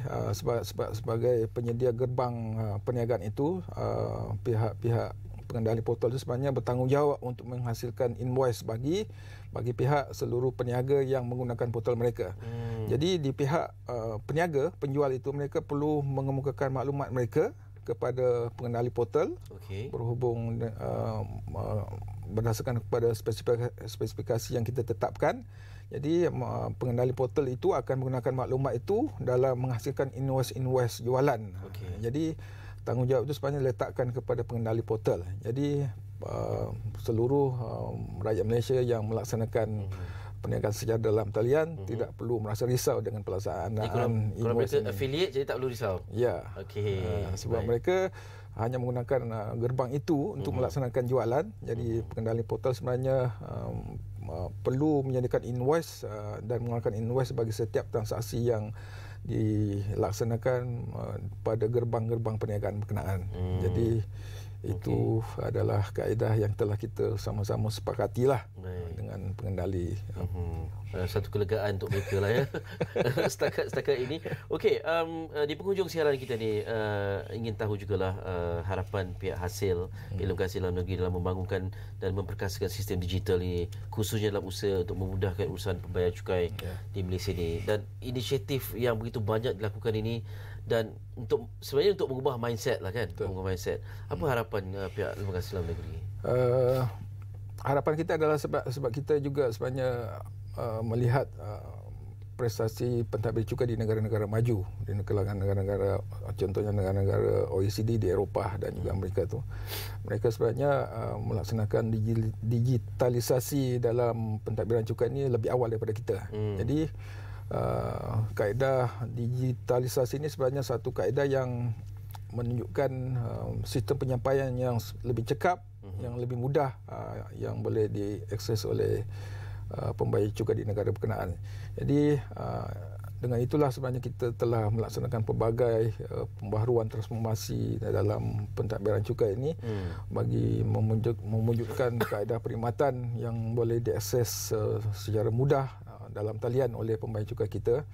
sebagai penyedia gerbang perniagaan itu, pihak pengendali portal itu sebenarnya bertanggungjawab untuk menghasilkan invoice bagi pihak seluruh peniaga yang menggunakan portal mereka. Jadi di pihak peniaga, penjual itu, mereka perlu mengemukakan maklumat mereka kepada pengendali portal berhubung berdasarkan kepada spesifikasi yang kita tetapkan. Jadi pengendali portal itu akan menggunakan maklumat itu dalam menghasilkan invoice jualan. Jadi tanggungjawab itu sebenarnya diletakkan kepada pengendali portal. Jadi seluruh rakyat Malaysia yang melaksanakan perniagaan secara dalam talian tidak perlu merasa risau dengan pelaksanaan kalau mereka affiliate, jadi tak perlu risau. Sebab mereka hanya menggunakan gerbang itu untuk melaksanakan jualan. Jadi pengendali portal sebenarnya perlu menyediakan invoice dan mengeluarkan invoice bagi setiap transaksi yang dilaksanakan pada gerbang-gerbang perniagaan berkenaan. Jadi itu adalah kaedah yang telah kita sama-sama sepakatilah dengan pengendali. Satu kelegaan untuk mereka lah ya. setakat ini. Okey, di penghujung siaran kita ni ingin tahu jugalah harapan pihak hasil Inovasi Dalam Negeri dalam membangunkan dan memperkasakan sistem digital ini, khususnya dalam usaha untuk memudahkan urusan pembayaran cukai di Malaysia ni, dan inisiatif yang begitu banyak dilakukan ini, dan sebenarnya untuk mengubah mindset lah kan. Mengubah mindset. Apa harapan pihak Lembaga Dalam Negeri? Harapan kita adalah sebab kita juga sebenarnya melihat prestasi pentadbir cukai di negara-negara maju, di negara-negara contohnya negara-negara OECD di Eropah dan juga Amerika tu. Mereka sebenarnya melaksanakan digitalisasi dalam pentadbiran cukai ini lebih awal daripada kita. Jadi kaedah digitalisasi ini sebenarnya satu kaedah yang menunjukkan sistem penyampaian yang lebih cekap, yang lebih mudah, yang boleh diakses oleh pembayar cukai di negara berkenaan. Jadi dengan itulah sebenarnya kita telah melaksanakan pelbagai pembaharuan transformasi dalam pentadbiran cukai ini bagi mewujudkan kaedah perkhidmatan yang boleh diakses secara mudah dalam talian oleh pembayar cukai kita.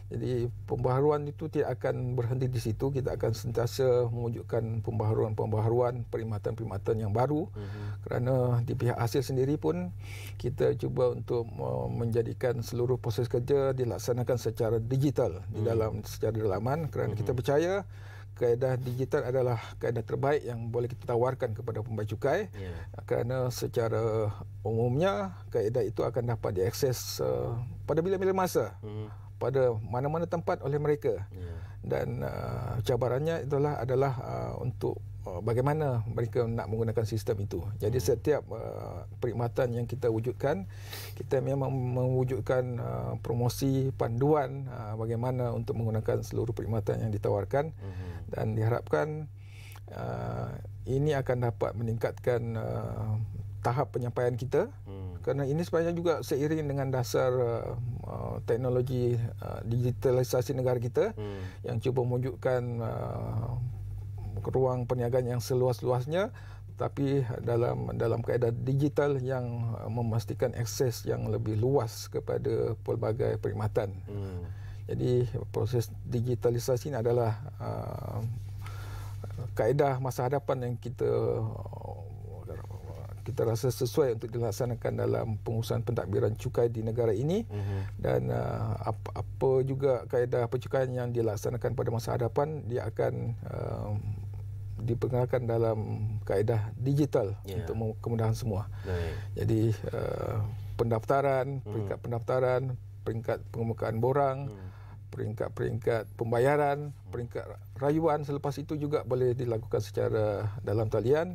Jadi pembaharuan itu tidak akan berhenti di situ. Kita akan sentiasa mewujudkan pembaharuan perkhidmatan-perkhidmatan yang baru. Kerana di pihak hasil sendiri pun kita cuba untuk menjadikan seluruh proses kerja dilaksanakan secara digital secara dalaman, kerana kita percaya kaedah digital adalah kaedah terbaik yang boleh kita tawarkan kepada pembayar cukai, kerana secara umumnya kaedah itu akan dapat diakses pada bila-bila masa, pada mana-mana tempat oleh mereka. Dan cabarannya adalah untuk bagaimana mereka nak menggunakan sistem itu. Jadi setiap perkhidmatan yang kita wujudkan, kita memang mewujudkan promosi, panduan bagaimana untuk menggunakan seluruh perkhidmatan yang ditawarkan, dan diharapkan ini akan dapat meningkatkan tahap penyampaian kita, kerana ini sebenarnya juga seiring dengan dasar teknologi digitalisasi negara kita yang cuba mewujudkan ruang perniagaan yang seluas-luasnya, tapi dalam kaedah digital yang memastikan akses yang lebih luas kepada pelbagai perkhidmatan. Jadi proses digitalisasi ini adalah kaedah masa hadapan yang kita rasa sesuai untuk dilaksanakan dalam pengurusan pentadbiran cukai di negara ini. Dan apa juga kaedah percukaian yang dilaksanakan pada masa hadapan, dia akan diperkenalkan dalam kaedah digital untuk kemudahan semua. Jadi pendaftaran, peringkat pendaftaran, peringkat pengemukaan borang, peringkat pembayaran, peringkat rayuan selepas itu juga boleh dilakukan secara dalam talian.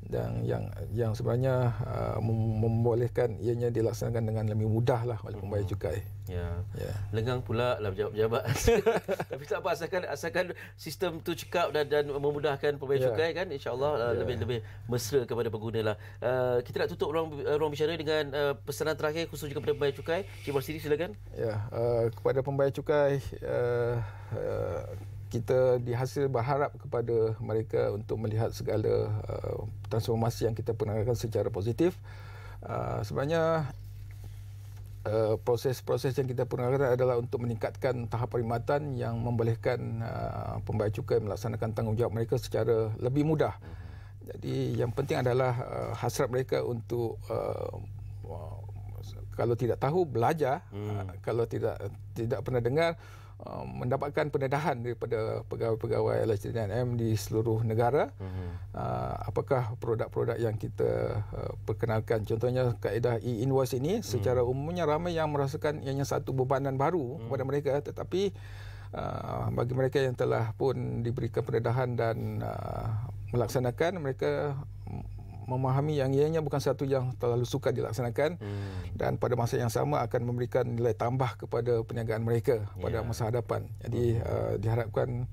Dan yang sebenarnya membolehkan ianya dilaksanakan dengan lebih mudah lah oleh pembayar cukai. Lengang pula lah pejabat-pejabat. Tapi tak apa, asalkan sistem tu cekap dan memudahkan pembayar cukai kan, insya-Allah lebih mesra kepada pengguna lah. Kita nak tutup ruang bicara dengan pesanan terakhir khusus juga kepada pembayar cukai. Cik Marsidi, silakan. Kepada pembayar cukai, kita di hasil berharap kepada mereka untuk melihat segala transformasi yang kita perkenalkan secara positif. Sebenarnya proses-proses yang kita perkenalkan adalah untuk meningkatkan tahap perkhidmatan yang membolehkan pembayar cukai melaksanakan tanggungjawab mereka secara lebih mudah. Jadi yang penting adalah hasrat mereka untuk kalau tidak tahu, belajar. Kalau tidak pernah dengar, mendapatkan pendedahan daripada pegawai-pegawai LHDNM di seluruh negara. Apakah produk-produk yang kita perkenalkan, contohnya kaedah e-invoice ini, secara umumnya ramai yang merasakan ianya satu bebanan baru kepada mereka, tetapi bagi mereka yang telah pun diberikan pendedahan dan melaksanakan, mereka memahami yang ianya bukan satu yang terlalu sukar dilaksanakan, dan pada masa yang sama akan memberikan nilai tambah kepada perniagaan mereka pada masa hadapan. Jadi diharapkan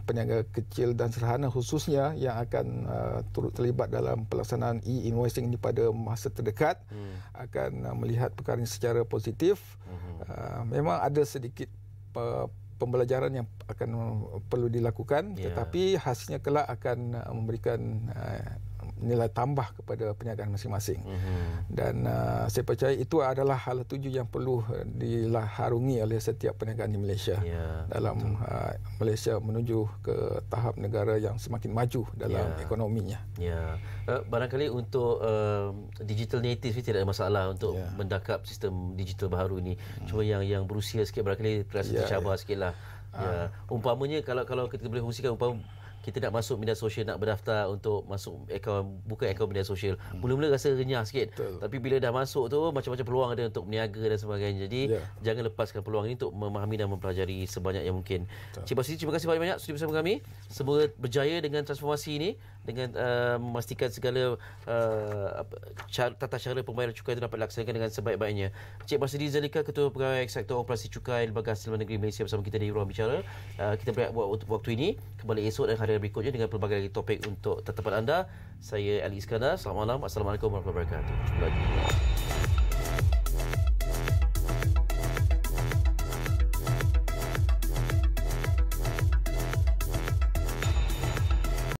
peniaga kecil dan sederhana khususnya yang akan turut terlibat dalam pelaksanaan e-invoicing ini pada masa terdekat akan melihat perkara ini secara positif. Memang ada sedikit pembelajaran yang akan perlu dilakukan, tetapi hasilnya kelak akan memberikan nilai tambah kepada perniagaan masing-masing. Dan saya percaya itu adalah hala tuju yang perlu diharungi oleh setiap perniagaan di Malaysia dalam Malaysia menuju ke tahap negara yang semakin maju dalam ekonominya. Barangkali untuk digital native ni tidak ada masalah untuk mendakap sistem digital baharu ni. Cuma yang berusia sikit barangkali terasa tercabar sikit lah. Umpamanya kalau kita boleh fungsikan, umpama kita nak masuk media sosial, nak berdaftar untuk masuk buka akaun media sosial, mula-mula rasa renyah sikit. Tapi bila dah masuk tu, macam-macam peluang ada untuk berniaga dan sebagainya. Jadi jangan lepaskan peluang ini untuk memahami dan mempelajari sebanyak yang mungkin. Cik Basri, terima kasih banyak-banyak sudi bersama kami. Semoga berjaya dengan transformasi ini, dengan memastikan segala tata cara pembayaran cukai itu dapat dilaksanakan dengan sebaik-baiknya. Cik Basri Zalika, Ketua Pegawai Sektor Operasi Cukai Lembaga Hasil Negeri Malaysia, bersama kita di Ruang Bicara. Kita berehat waktu ini. Kembali esok dan hari berikutnya dengan pelbagai topik untuk tetapan anda. Saya Ali Iskandar. Selamat malam. Assalamualaikum warahmatullahi wabarakatuh. Jumpa lagi.